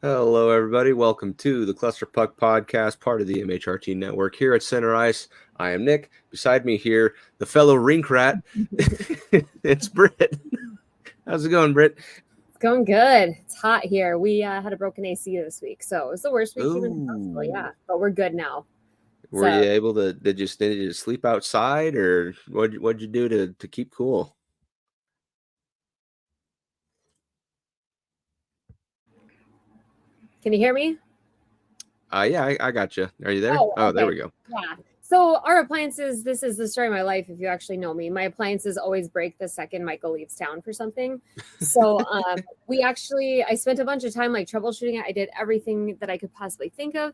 Hello, everybody. Welcome to the Cluster Puck Podcast, part of the MHRT Network here at Center Ice. I am Nick. Beside me here, the fellow rink rat. It's Brit. How's it going, Brit? It's going good. It's hot here. We had a broken AC this week, so it was the worst week even possible. Yeah, but we're good now. Were you able to? Did you sleep outside, or what'd you do to keep cool? Can you hear me? Yeah, I got you. Are you there? Oh, okay. There we go. Yeah. So our appliances, this is the story of my life. If you actually know me, my appliances always break the second Michael leaves town for something. So I spent a bunch of time like troubleshooting it. I did everything that I could possibly think of.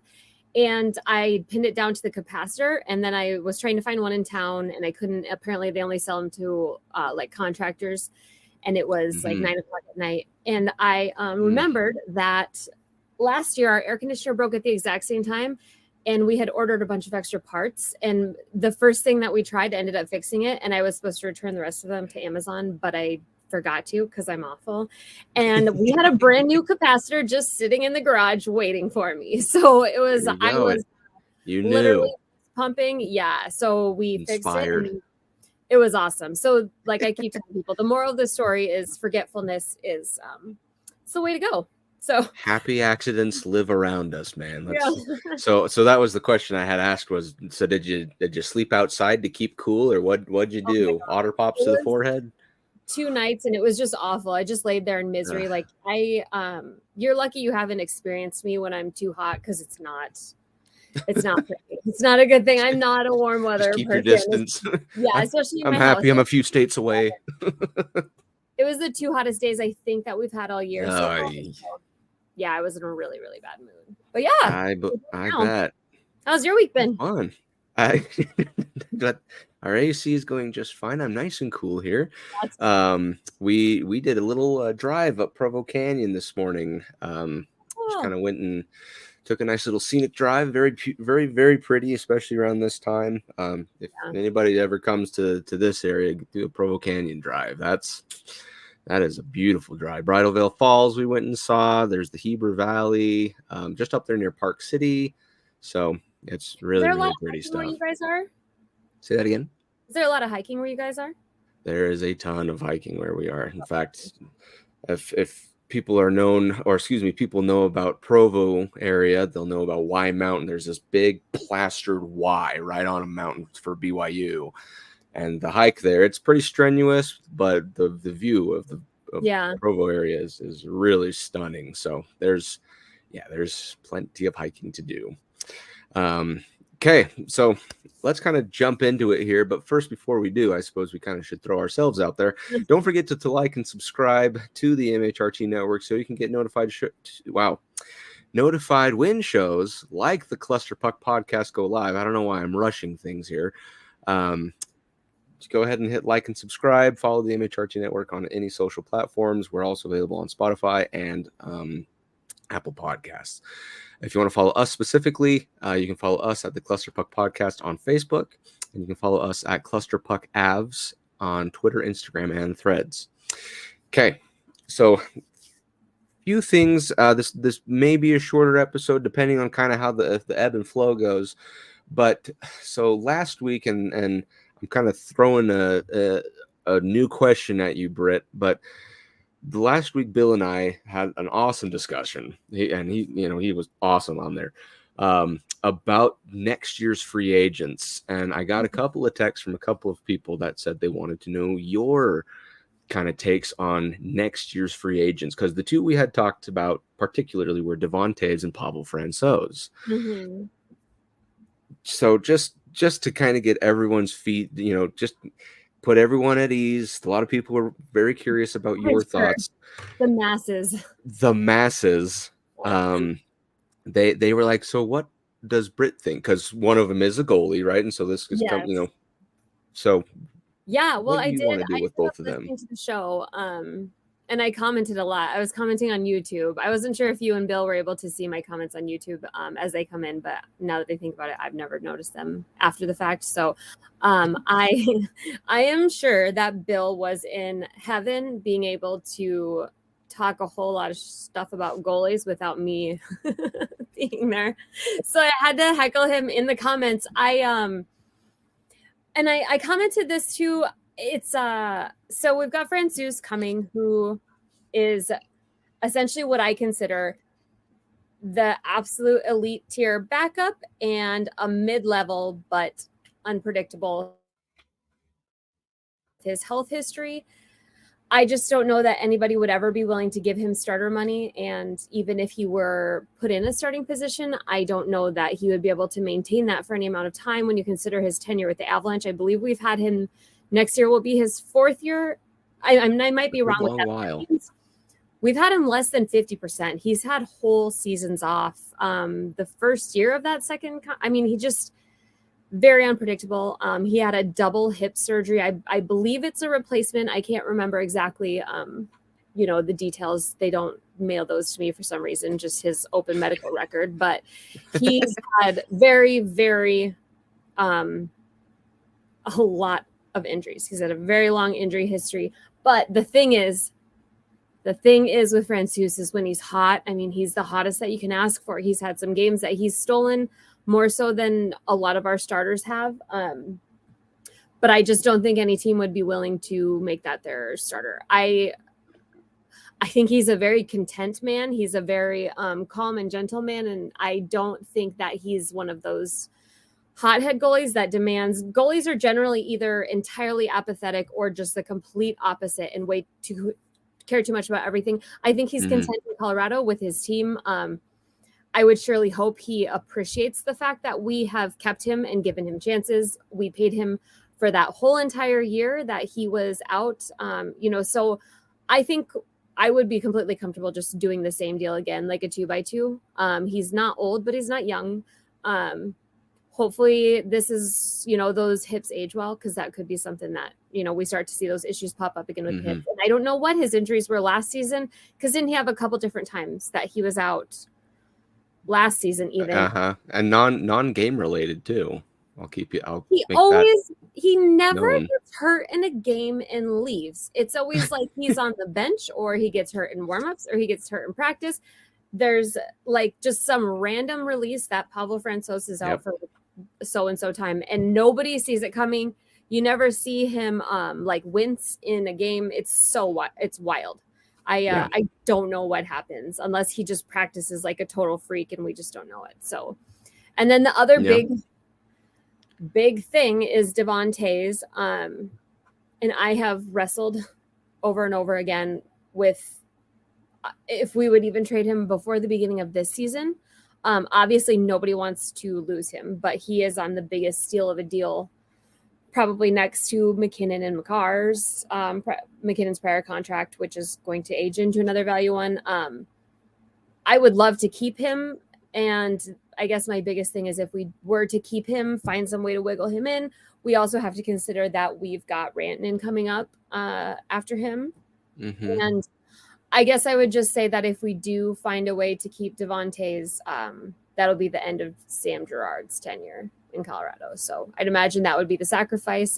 And I pinned it down to the capacitor. And then I was trying to find one in town and I couldn't. Apparently they only sell them to like contractors. And it was like 9 o'clock at night. And I remembered that last year our air conditioner broke at the exact same time. And we had ordered a bunch of extra parts. And the first thing that we tried ended up fixing it. And I was supposed to return the rest of them to Amazon, but I forgot to because I'm awful. And we had a brand new capacitor just sitting in the garage waiting for me. So it was, literally pumping. Yeah. So we fixed it. And it was awesome. So like I keep telling people, the moral of the story is forgetfulness is it's the way to go. So happy accidents live around us, man. So that was the question I had asked was, so did you sleep outside to keep cool, or what'd you do? Otter pops to the forehead? 2 nights and it was just awful. I just laid there in misery. Ugh. Like you're lucky you haven't experienced me when I'm too hot because it's not pretty. It's not a good thing. I'm not a warm weather just keep person. Your distance. Yeah, especially I'm happy house. I'm a few states away. It was the 2 hottest days I think that we've had all year. So yeah, I was in a really, really bad mood. But yeah, I bet. How's your week been? Fun. But our AC is going just fine. I'm nice and cool here. We did a little drive up Provo Canyon this morning. Just kind of went and took a nice little scenic drive. Very, very, very pretty, especially around this time. If anybody ever comes to this area, do a Provo Canyon drive. That is a beautiful drive. Bridal Veil Falls we went and saw. There's the Heber Valley, just up there near Park City. So it's really, really pretty stuff. Where you guys are? Say that again. Is there a lot of hiking where you guys are? There is a ton of hiking where we are. In fact, if people are known, or excuse me, people know about Provo area, they'll know about Y Mountain. There's this big plastered Y right on a mountain for BYU. And the hike there, it's pretty strenuous, but the view of the Provo area is really stunning. So there's plenty of hiking to do. Okay, so let's kind of jump into it here. But first, before we do, I suppose we kind of should throw ourselves out there. Don't forget to like and subscribe to the MHRT Network so you can get notified when shows like the Cluster Puck Podcast go live. I don't know why I'm rushing things here. Just go ahead and hit like and subscribe. Follow the MHRT Network on any social platforms. We're also available on Spotify and Apple Podcasts. If you want to follow us specifically, you can follow us at the Cluster Puck Podcast on Facebook, and you can follow us at Cluster Puck Avs on Twitter, Instagram, and Threads. Okay, so few things. This may be a shorter episode depending on kind of how the ebb and flow goes. But so last week, and I'm kind of throwing a new question at you, Britt, but the last week, Bill and I had an awesome discussion, he was awesome on there, about next year's free agents. And I got a couple of texts from a couple of people that said they wanted to know your kind of takes on next year's free agents, because the two we had talked about particularly were Devontae's and Pavel Francouz. Mm-hmm. So just to kind of get everyone's feet, just put everyone at ease. A lot of people were very curious about your thoughts. The masses. They were like, so what does Brit think? Because one of them is a goalie, right? And so this is, so yeah. Well, what do you want to do with both of them? To the show, and I commented a lot. I was commenting on YouTube. I wasn't sure if you and Bill were able to see my comments on YouTube as they come in, but now that I think about it, I've never noticed them after the fact. So I am sure that Bill was in heaven being able to talk a whole lot of stuff about goalies without me being there. So I had to heckle him in the comments. I commented this too. It's so we've got Francouz coming, who is essentially what I consider the absolute elite tier backup and a mid-level but unpredictable. His health history, I just don't know that anybody would ever be willing to give him starter money. And even if he were put in a starting position, I don't know that he would be able to maintain that for any amount of time. When you consider his tenure with the Avalanche, I believe we've had him, next year will be his 4th year. I might be wrong with that. While. We've had him less than 50%. He's had whole seasons off. The first year of that second, he just very unpredictable. He had a double hip surgery. I believe it's a replacement. I can't remember exactly, the details. They don't mail those to me for some reason, just his open medical record. But he's had very, very, a lot of injuries. He's had a very long injury history. But the thing is with Francouz is when he's hot, he's the hottest that you can ask for. He's had some games that he's stolen more so than a lot of our starters have. But I just don't think any team would be willing to make that their starter. I think he's a very content man. He's a very calm and gentle man. And I don't think that he's one of those hothead goalies that demands. Goalies are generally either entirely apathetic or just the complete opposite and care too much about everything. I think he's content in Colorado with his team. I would surely hope he appreciates the fact that we have kept him and given him chances. We paid him for that whole entire year that he was out. So I think I would be completely comfortable just doing the same deal again, like a 2x2. He's not old, but he's not young. Hopefully this is, those hips age well, because that could be something that, we start to see those issues pop up again with hips. And I don't know what his injuries were last season, because didn't he have a couple different times that he was out last season even? And non-game related too. He never gets hurt in a game and leaves. It's always like he's on the bench, or he gets hurt in warmups, or he gets hurt in practice. There's like just some random release that Pavel Francouz is out for so-and-so time, and nobody sees it coming. You never see him wince in a game. It's wild. I don't know what happens unless he just practices like a total freak and we just don't know it. So, and then the other big thing is Devon Toews. And I have wrestled over and over again with if we would even trade him before the beginning of this season. Obviously nobody wants to lose him, but he is on the biggest steal of a deal, probably next to McKinnon and McCarr's. McKinnon's prior contract, which is going to age into another value one. I would love to keep him. And I guess my biggest thing is if we were to keep him, find some way to wiggle him in. We also have to consider that we've got Rantanen coming up after him. And I guess I would just say that if we do find a way to keep Devon Toews, that'll be the end of Sam Girard's tenure in Colorado. So I'd imagine that would be the sacrifice.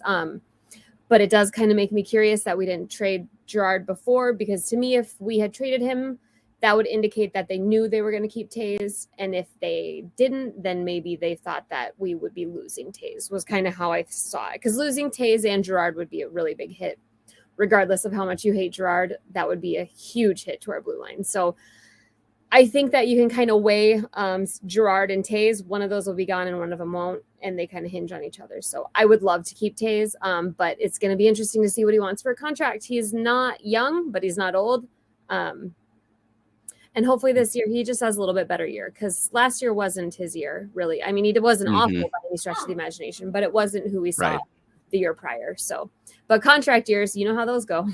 But it does kind of make me curious that we didn't trade Girard before, because to me, if we had traded him, that would indicate that they knew they were going to keep Toews. And if they didn't, then maybe they thought that we would be losing Toews, was kind of how I saw it. Because losing Toews and Girard would be a really big hit. Regardless of how much you hate Girard, that would be a huge hit to our blue line. So I think that you can kind of weigh Girard and Toews. One of those will be gone and one of them won't, and they kind of hinge on each other. So I would love to keep Toews, but it's going to be interesting to see what he wants for a contract. He's not young, but he's not old. And hopefully this year he just has a little bit better year, because last year wasn't his year, really. I mean, he wasn't awful by any stretch of the imagination, but it wasn't who we saw the year prior. So, but contract years, you know how those go.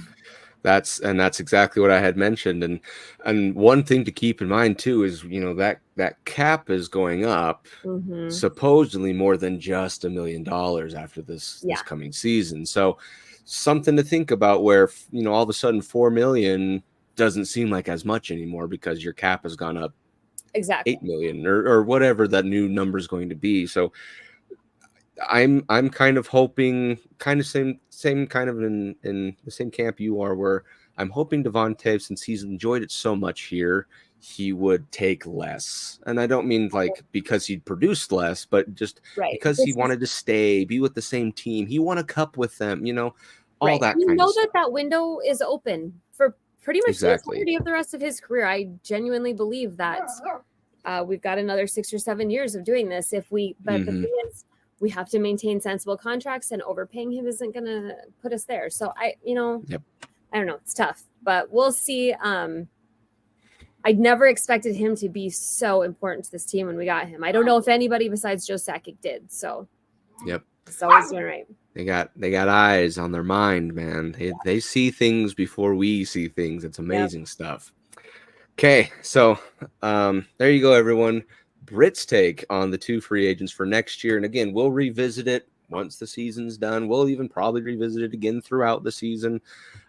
That's exactly what I had mentioned. And one thing to keep in mind too is, that cap is going up supposedly more than just $1 million after this coming season. So something to think about, where, all of a sudden 4 million doesn't seem like as much anymore, because your cap has gone up exactly 8 million or whatever that new number is going to be. So I'm kind of hoping, kind of same kind of in the same camp you are, where I'm hoping Devontae, since he's enjoyed it so much here, he would take less. And I don't mean like because he produced less, but just because he wanted to stay, be with the same team. He won a cup with them, all that kind of stuff. That window is open for pretty much the entirety of the rest of his career. I genuinely believe that we've got another 6 or 7 years of doing this. But the thing is, we have to maintain sensible contracts, and overpaying him isn't going to put us there. So I don't know. It's tough, but we'll see. I'd never expected him to be so important to this team when we got him. I don't know if anybody besides Joe Sakic did. So, it's always doing right. They got eyes on their mind, man. They see things before we see things. It's amazing stuff. Okay, so there you go, everyone. Brit's take on the 2 free agents for next year. And again, we'll revisit it once the season's done. We'll even probably revisit it again throughout the season.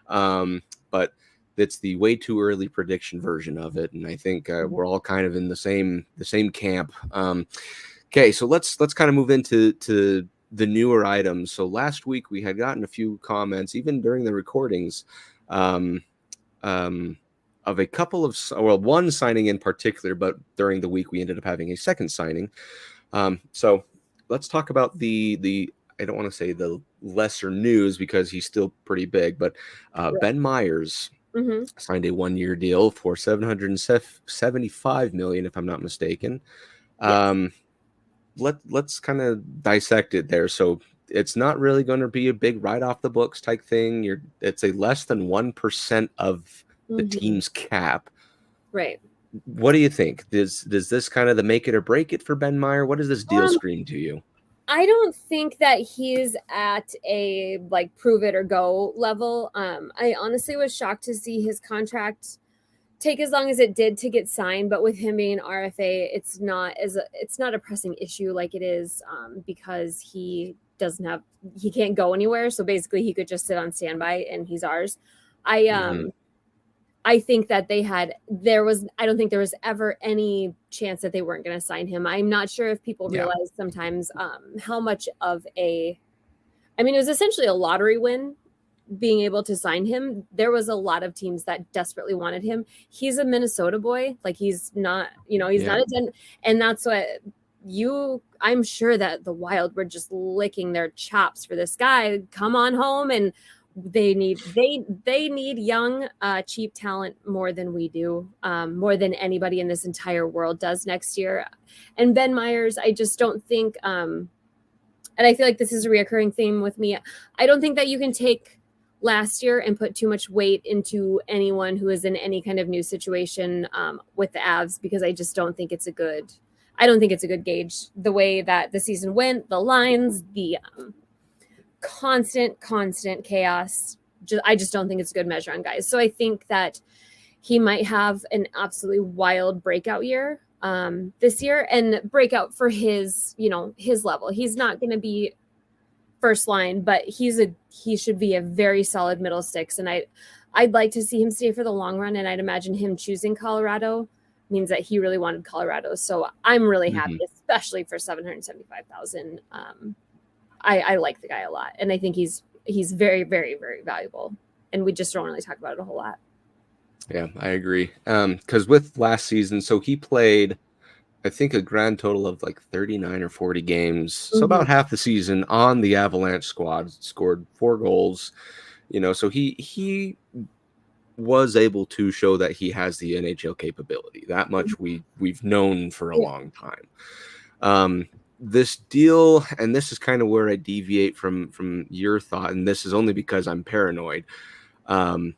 But it's the way too early prediction version of it. And I think we're all kind of in the same camp. Okay, so let's kind of move into the newer items. So last week we had gotten a few comments, even during the recordings, of a couple of, one signing in particular, but during the week we ended up having a second signing. So let's talk about the I don't want to say the lesser news because he's still pretty big, but Ben Myers signed a 1-year deal for $775 million, if I'm not mistaken. Let's kind of dissect it there. So it's not really going to be a big right off the books type thing. It's a less than 1% of the team's cap. Right. What do you think? Does this kind of the make it or break it for Ben Meyer? What does this deal scream to you? I don't think that he's at a prove it or go level. I honestly was shocked to see his contract take as long as it did to get signed, but with him being an RFA, it's not a pressing issue like it is because he can't go anywhere. So basically he could just sit on standby and he's ours. I think that I don't think there was ever any chance that they weren't going to sign him. I'm not sure if people realize sometimes how much of it was essentially a lottery win being able to sign him. There was a lot of teams that desperately wanted him. He's a Minnesota boy. He's not, he's not and that's what I'm sure that the Wild were just licking their chops for this guy. Come on home. And they need young, cheap talent more than we do, more than anybody in this entire world does next year. And Ben Myers, I just don't think, and I feel like this is a reoccurring theme with me. I don't think that you can take last year and put too much weight into anyone who is in any kind of new situation with the Avs, because I just don't think it's a good gauge. The way that the season went, the lines, the constant chaos. I just don't think it's a good measure on guys. So I think that he might have an absolutely wild breakout year this year, and breakout for his level. He's not going to be first line, but he should be a very solid middle six. And I'd like to see him stay for the long run. And I'd imagine him choosing Colorado means that he really wanted Colorado. So I'm really happy, especially for $775,000. I like the guy a lot, and I think he's very, very, very valuable, and we just don't really talk about it a whole lot. Yeah, I agree. Because with last season, so he played, I think, a grand total of 39 or 40 games. So about half the season on the Avalanche squad, scored 4 goals. So he was able to show that he has the NHL capability. That much we've known for a long time. This deal, and this is kind of where I deviate from your thought, and this is only because I'm paranoid. I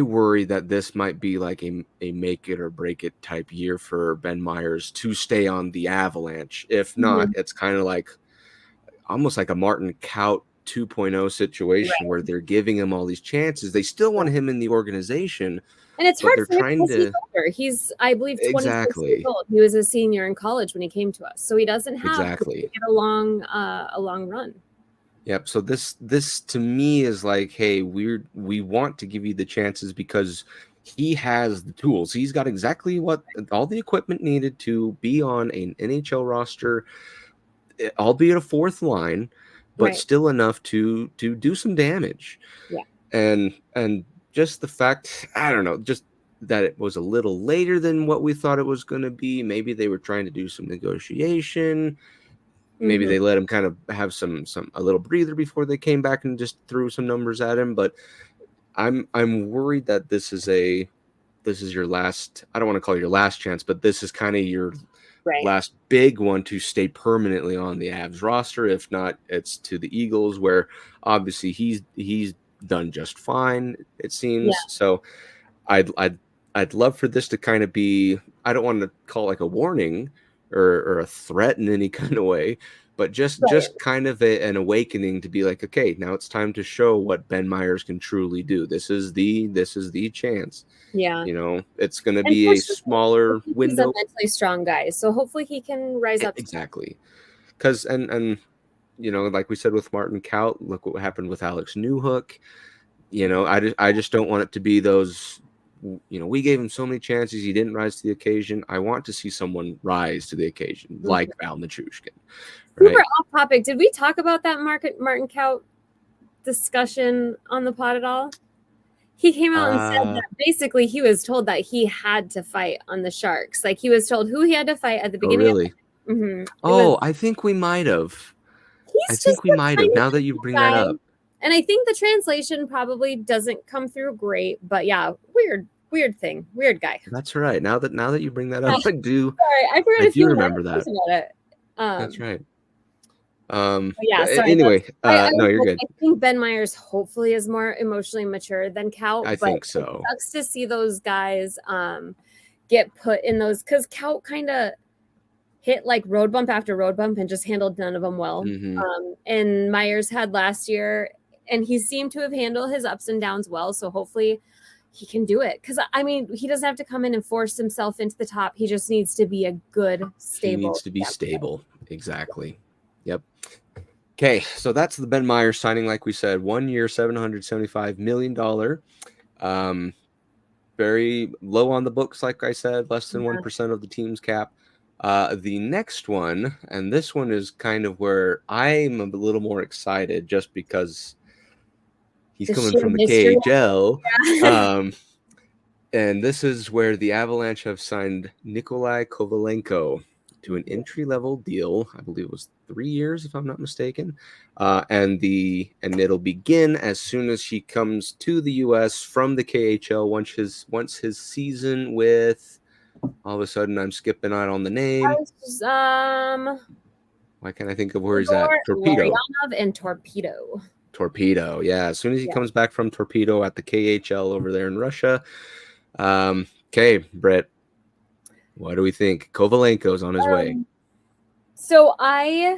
worry that this might be like a make it or break it type year for Ben Myers to stay on the Avalanche. If not, it's kind of almost like a Martin Kaut 2.0 situation where they're giving him all these chances. They still want him in the organization. And it's hard for him because he's, I believe, 26 years old. He was a senior in college when he came to us, so he doesn't have to get a long run. Yep. So this to me is hey, we want to give you the chances because he has the tools. He's got exactly all the equipment needed to be on an NHL roster, albeit a fourth line, but still enough to do some damage. Yeah. and just the fact, I don't know, just that it was a little later than what we thought it was going to be. Maybe they were trying to do some negotiation. Maybe they let him kind of have a little breather before they came back and just threw some numbers at him. But I'm worried that this is your last, I don't want to call it your last chance, but this is kind of your last big one to stay permanently on the Avs roster. If not, it's to the Eagles, where obviously he's done just fine, it seems. Yeah. So I'd love for this to kind of be, I don't want to call it like a warning or a threat in any kind of way, but just kind of an awakening to be like, okay, now it's time to show what Ben Meyers can truly do. This is the chance. Yeah. You know, it's going to be a smaller window. He's a mentally strong guy, so hopefully he can rise up. Exactly. Because, and you know, like we said with Martin Kaut, look what happened with Alex Newhook. You know, I just don't want it to be those, you know, we gave him so many chances, he didn't rise to the occasion. I want to see someone rise to the occasion, like Val Nichushkin. Right? Super off topic. Did we talk about that Martin Kaut discussion on the pod at all? He came out and said that basically he was told that he had to fight on the Sharks. Like he was told who he had to fight at the beginning. Oh, really? I think we might have. Now that you bring that up. And I think the translation probably doesn't come through great, but yeah, weird thing. Weird guy. That's right. Now that you bring that up, I do. Sorry, I forgot if you remember that. About it. That's right. Yeah. Sorry, anyway, no, you're good. I think Ben Meyers hopefully is more emotionally mature than Kaut. I think so. It sucks to see those guys get put in those, because Kaut kind of hit like road bump after road bump and just handled none of them well. And Meyers had last year, and he seemed to have handled his ups and downs well. So hopefully he can do it. Because, I mean, he doesn't have to come in and force himself into the top. He just needs to be a good, stable. He needs to be stable. Exactly. Yep. Okay, so that's the Ben Meyers signing, like we said, 1 year, $775 million. Very low on the books, like I said, less than 1% of the team's cap. The next one, and this one is kind of where I'm a little more excited just because he's coming from the KHL. Yeah. And this is where the Avalanche have signed Nikolai Kovalenko to an entry-level deal. I believe it was 3 years, if I'm not mistaken. And it'll begin as soon as he comes to the U.S. from the KHL. Once his season with, all of a sudden I'm skipping out on the name. Why can't I think of where he's at? Torpedo. And Torpedo. Torpedo, yeah. As soon as he comes back from Torpedo at the KHL over there in Russia. Okay, Brett. What do we think? Kovalenko's on his way. So I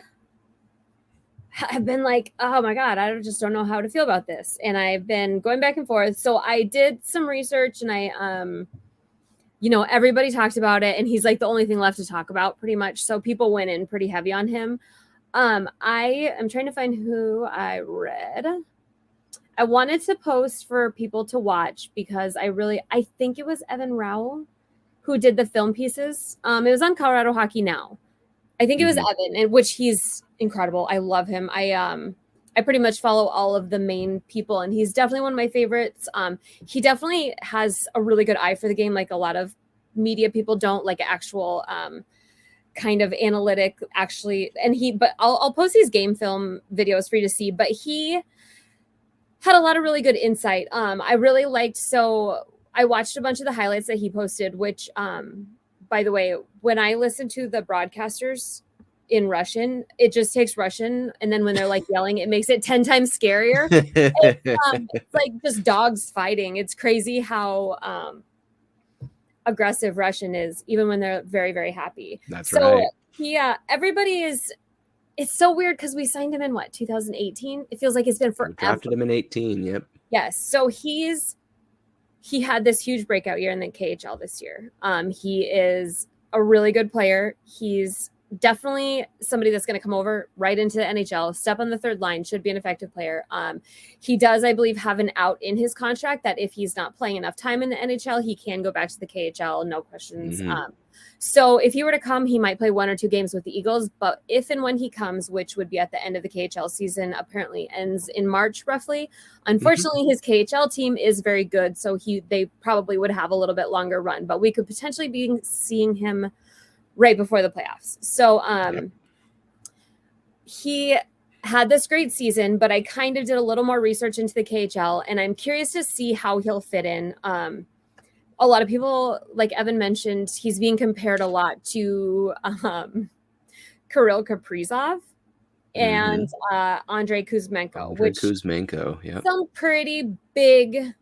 have been like, oh my God, I just don't know how to feel about this. And I've been going back and forth. So I did some research, and I, everybody talked about it, and he's like the only thing left to talk about pretty much. So people went in pretty heavy on him. I am trying to find who I read. I wanted to post for people to watch because I think it was Evan Rowell who did the film pieces. It was on Colorado Hockey Now. I think it was Evan, in which he's incredible. I love him. I pretty much follow all of the main people, and he's definitely one of my favorites. He definitely has a really good eye for the game, like a lot of media people don't, like actual kind of analytic actually. But I'll post these game film videos for you to see. But he had a lot of really good insight. I really liked, so I watched a bunch of the highlights that he posted, which, by the way, when I listen to the broadcasters in Russian, it just takes Russian. And then when they're like yelling, it makes it 10 times scarier. It's like just dogs fighting. It's crazy how aggressive Russian is, even when they're very, very happy. That's right. Everybody is, it's so weird because we signed him in 2018? It feels like it's been forever. We drafted him in 18. Yep. Yes. So he had this huge breakout year in the KHL this year. He is a really good player. He's definitely somebody that's going to come over right into the NHL, step on the third line, should be an effective player. He does, I believe, have an out in his contract that if he's not playing enough time in the NHL, he can go back to the KHL, no questions. So if he were to come, he might play 1 or 2 games with the Eagles. But if and when he comes, which would be at the end of the KHL season, apparently ends in March roughly. Unfortunately, his KHL team is very good, so they probably would have a little bit longer run. But we could potentially be seeing him right before the playoffs. So he had this great season, but I kind of did a little more research into the KHL, and I'm curious to see how he'll fit in. A lot of people, like Evan mentioned, he's being compared a lot to Kirill Kaprizov and Andrei Kuzmenko. Kuzmenko, yeah. Some pretty big.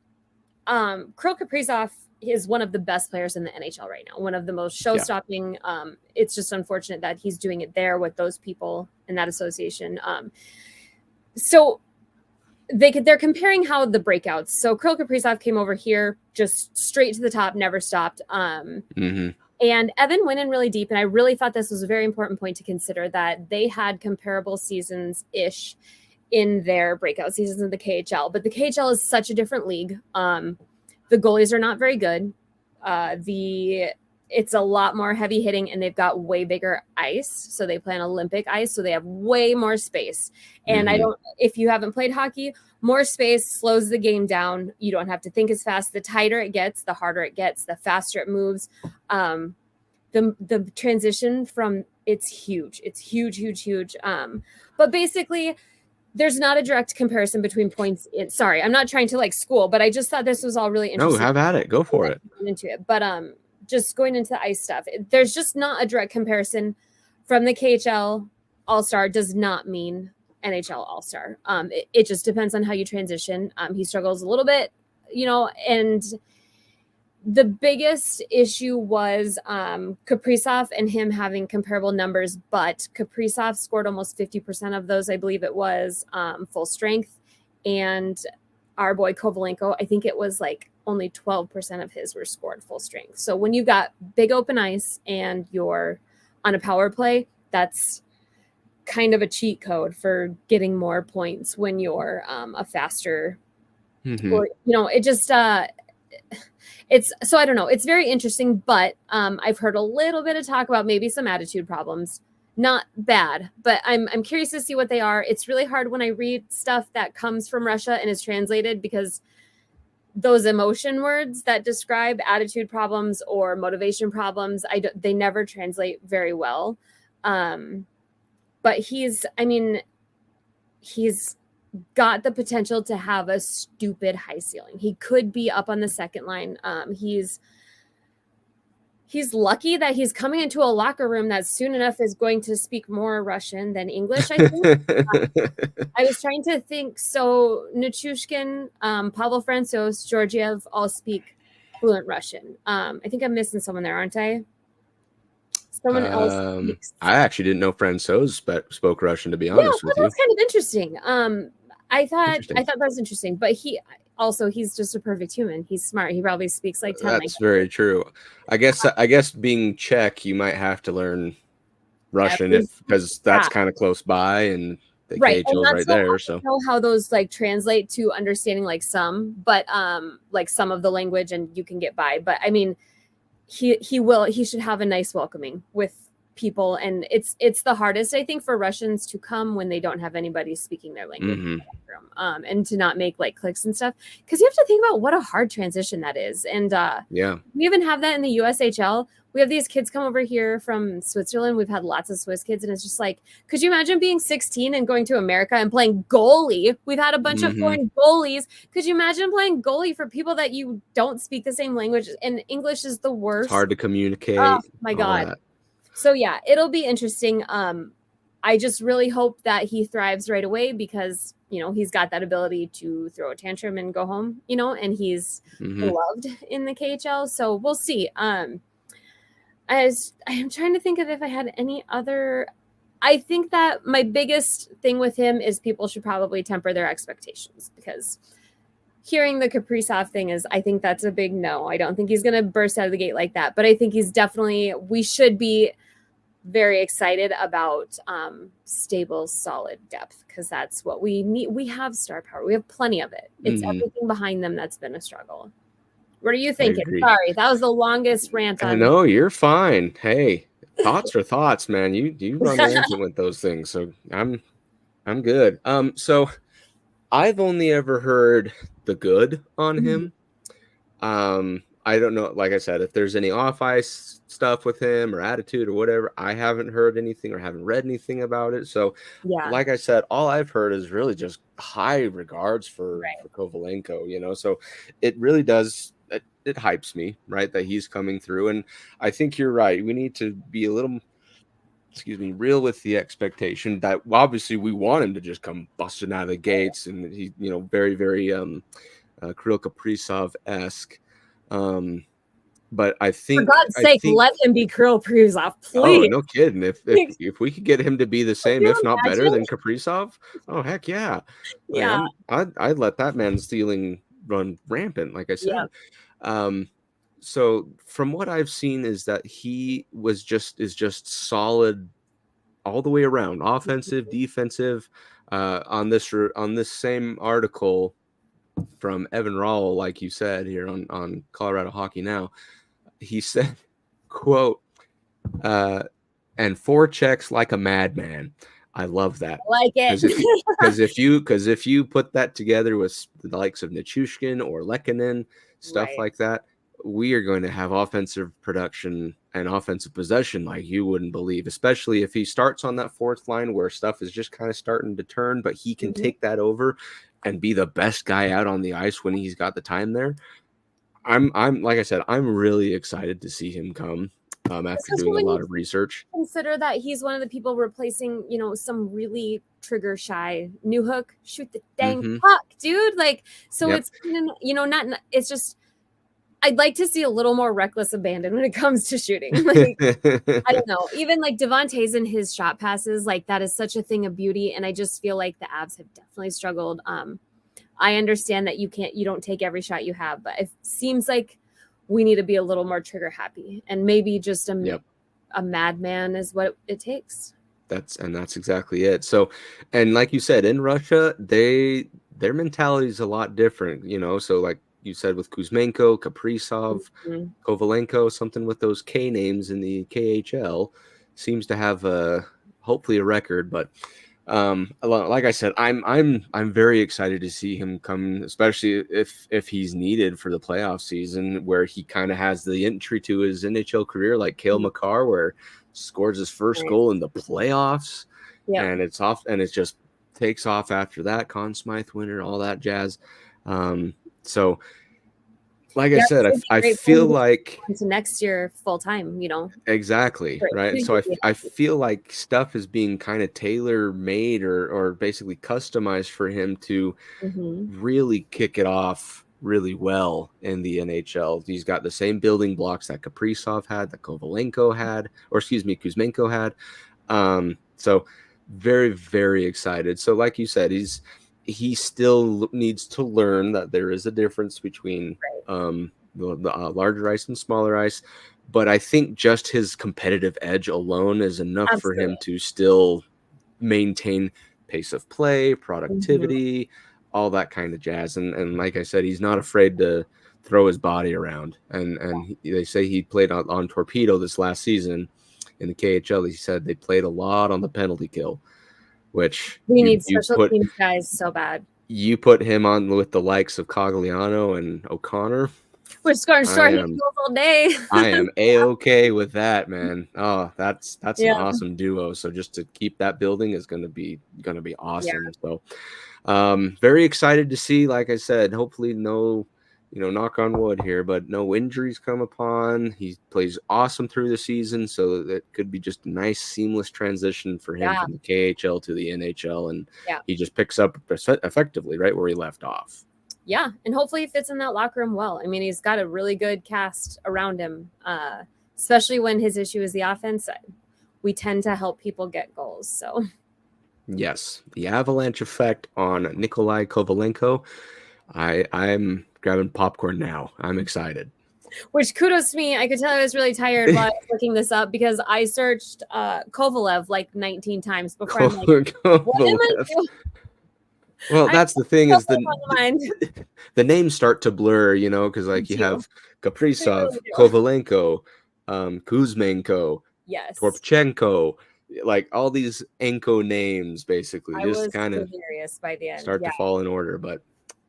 Kirill Kaprizov is one of the best players in the NHL right now. One of the most show-stopping. It's just unfortunate that he's doing it there with those people in that association. So they're comparing how the breakouts. So Kirill Kaprizov came over here just straight to the top, never stopped. And Evan went in really deep, and I really thought this was a very important point to consider, that they had comparable seasons-ish in their breakout seasons in the KHL. But the KHL is such a different league. The goalies are not very good. It's a lot more heavy hitting, and they've got way bigger ice. So they play on Olympic ice, so they have way more space. And if you haven't played hockey, more space slows the game down. You don't have to think as fast. The tighter it gets, the harder it gets, the faster it moves. The transition it's huge. It's huge, huge, huge. But basically, there's not a direct comparison between points. Sorry, I'm not trying to like school, but I just thought this was all really interesting. No, have at it. Go for it. Into it. But just going into the ice stuff, there's just not a direct comparison from the KHL All-Star does not mean NHL All-Star. It just depends on how you transition. He struggles a little bit, and the biggest issue was Kaprizov and him having comparable numbers, but Kaprizov scored almost 50% of those, I believe it was, full strength. And our boy Kovalenko, I think it was like only 12% of his were scored full strength. So when you've got big open ice and you're on a power play, that's kind of a cheat code for getting more points when you're a faster, or, it just, so I don't know. It's very interesting, but I've heard a little bit of talk about maybe some attitude problems. Not bad, but I'm curious to see what they are. It's really hard when I read stuff that comes from Russia and is translated, because those emotion words that describe attitude problems or motivation problems, they never translate very well. But he's got the potential to have a stupid high ceiling. He could be up on the second line. He's lucky that he's coming into a locker room that soon enough is going to speak more Russian than English, I think. I was trying to think. So Nichushkin, Pavel Francouz, Georgiev all speak fluent Russian. I think I'm missing someone there, aren't I? Someone else speaks. I actually didn't know Francouz spoke Russian, to be honest with you. That's kind of interesting. I thought that was interesting, but he's just a perfect human. He's smart. He probably speaks like 10 languages. That's very true. I guess being Czech, you might have to learn Russian because that's kind of close by, and the KHL is right there. So I don't know how those like translate to understanding like some, but like some of the language, and you can get by. But I mean, he should have a nice welcoming with people, and it's the hardest, I think, for Russians to come when they don't have anybody speaking their language, and to not make like clicks and stuff, because you have to think about what a hard transition that is. And we even have that in the USHL. We have these kids come over here from Switzerland. We've had lots of Swiss kids, and it's just like, could you imagine being 16 and going to America and playing goalie? We've had a bunch of foreign goalies. Could you imagine playing goalie for people that you don't speak the same language? And English is the worst. It's hard to communicate. Oh my God. So yeah, it'll be interesting. I just really hope that he thrives right away, because, he's got that ability to throw a tantrum and go home, and he's loved in the KHL. So we'll see. I am trying to think of if I had any other. I think that my biggest thing with him is people should probably temper their expectations, because hearing the Kaprizov thing I think that's a big no. I don't think he's going to burst out of the gate like that, but I think he's definitely, we should be very excited about stable, solid depth, because that's what we need. We have star power. We have plenty of it. It's everything behind them that's been a struggle. What are you thinking? Sorry, that was the longest rant on. No, you're fine. Hey, thoughts are thoughts, man. You run rampant with those things, so I'm good. So I've only ever heard the good on him. I don't know, like I said, if there's any off ice stuff with him or attitude or whatever, I haven't heard anything or haven't read anything about it. So, like I said, all I've heard is really just high regards for Kovalenko, you know. So it really does, it hypes me, right, that he's coming through. And I think you're right. We need to be a little, real with the expectation that obviously we want him to just come busting out of the gates, and he, you know, very, very Kirill Kaprizov-esque. But I think, for God's sake, let him be Kirill Kaprizov, please. Oh, no kidding. If we could get him to be the same, if not better than Kaprizov, oh heck yeah. Like, I'd let that man's stealing run rampant, like I said. So from what I've seen is that he is just solid all the way around, offensive, defensive. On this same article from Evan Rowell, like you said here on Colorado Hockey Now, he said, quote, and forechecks like a madman. I love that. I like it. Because if you put that together with the likes of Nichushkin or Lehkonen, stuff like that, we are going to have offensive production and offensive possession like you wouldn't believe, especially if he starts on that fourth line where stuff is just kind of starting to turn, but he can take that over and be the best guy out on the ice when he's got the time there. I'm like I said, I'm really excited to see him come after doing a lot of research. Consider that he's one of the people replacing, you know, some really trigger shy new hook, shoot the dang puck, dude. Like, so it's, you know, it's just, I'd like to see a little more reckless abandon when it comes to shooting. Like, I don't know. Even like Devontae's and his shot passes, like that is such a thing of beauty. And I just feel like the Avs have definitely struggled. I understand that you don't take every shot you have, but it seems like we need to be a little more trigger happy, and maybe just a madman is what it takes. That's exactly it. So, and like you said, in Russia, their mentality is a lot different, you know. So like you said, with Kuzmenko, Kaprizov, Kovalenko, something with those K names in the KHL seems to have hopefully a record, but like I said, I'm very excited to see him come, especially if he's needed for the playoff season, where he kind of has the entry to his NHL career like Cale Makar, where scores his first goal in the playoffs, and it's off, and it just takes off after that. Conn Smythe winner, all that jazz. So like I said, I feel like into next year full time, you know. Exactly, right? So I feel like stuff is being kind of tailor made or basically customized for him to really kick it off really well in the NHL. He's got the same building blocks that Kaprizov had, that Kovalenko had, or excuse me, Kuzmenko had. So very, very excited. So like you said, he still needs to learn that there is a difference between the larger ice and smaller ice. But I think just his competitive edge alone is enough for him to still maintain pace of play, productivity, all that kind of jazz. And like I said, he's not afraid to throw his body around. And they say he played on Torpedo this last season in the KHL. He said they played a lot on the penalty kill, which we need special teams guys so bad. You put him on with the likes of Cogliano and O'Connor. We're scoring goals all day. I am A-okay with that, man. Oh, that's an awesome duo. So just to keep that building is gonna be awesome. So very excited to see, like I said, hopefully no, knock on wood here, but no injuries come upon. He plays awesome through the season, so that could be just a nice seamless transition for him from the KHL to the NHL, and he just picks up effectively right where he left off. Yeah, and hopefully he fits in that locker room well. I mean, he's got a really good cast around him, especially when his issue is the offense. We tend to help people get goals, so. Yes, the avalanche effect on Nikolai Kovalenko. I'm grabbing popcorn now. I'm excited. Which kudos to me. I could tell I was really tired while I was looking this up because I searched Kovalev like 19 times before I'm like, what am I doing? Well, that's the thing is the the names start to blur, you know, because like you have Kaprizov, really do. Kovalenko, Kuzmenko, Yes. Torpchenko, like all these Enko names basically I just was kind of delirious by the end. start to fall in order. But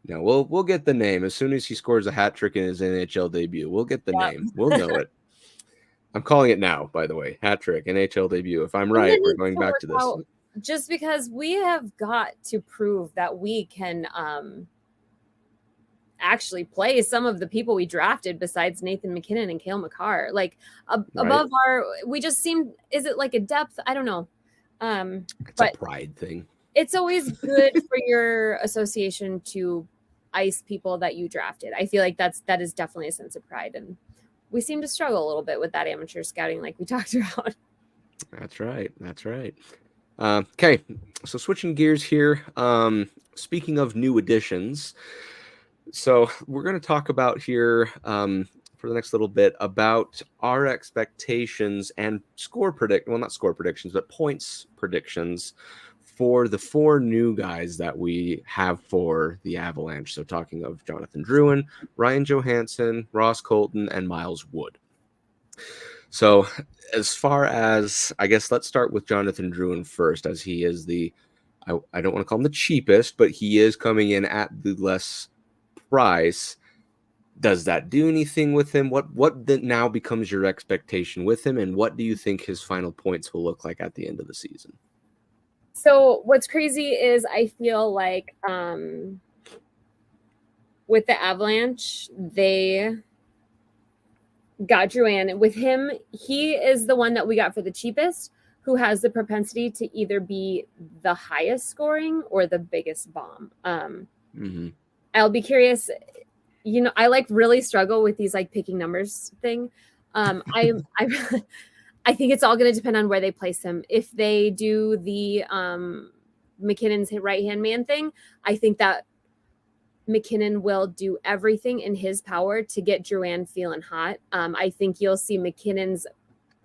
no, we'll get the name as soon as he scores a hat trick in his NHL debut. We'll get the name. We'll know it. I'm calling it now, by the way. Hat trick, NHL debut. If I'm right, we're going back to this. Just because we have got to prove that we can actually play some of the people we drafted besides Nathan MacKinnon and Cale Makar. Like above we just seem, is it like a depth? I don't know. It's a pride thing. It's always good for your association to ice people that you drafted. I feel like that is definitely a sense of pride. And we seem to struggle a little bit with that amateur scouting like we talked about. That's right. Okay, so switching gears here. Speaking of new additions, so we're going to talk about here for the next little bit about our expectations and not score predictions, but points predictions for the 4 new guys that we have for the Avalanche. So talking of Jonathan Drouin, Ryan Johansson, Ross Colton, and Miles Wood. So as far as, I guess, let's start with Jonathan Drouin first, as he is I don't want to call him the cheapest, but he is coming in at the less price. Does that do anything with him? What now becomes your expectation with him, and what do you think his final points will look like at the end of the season? So what's crazy is I feel like with the Avalanche, they got Drouin. With him, he is the one that we got for the cheapest, who has the propensity to either be the highest scoring or the biggest bomb. I'll be curious. You know, I like really struggle with these like picking numbers thing. I think it's all going to depend on where they place him. If they do the McKinnon's right-hand man thing, I think that McKinnon will do everything in his power to get Drouin feeling hot. I think you'll see McKinnon's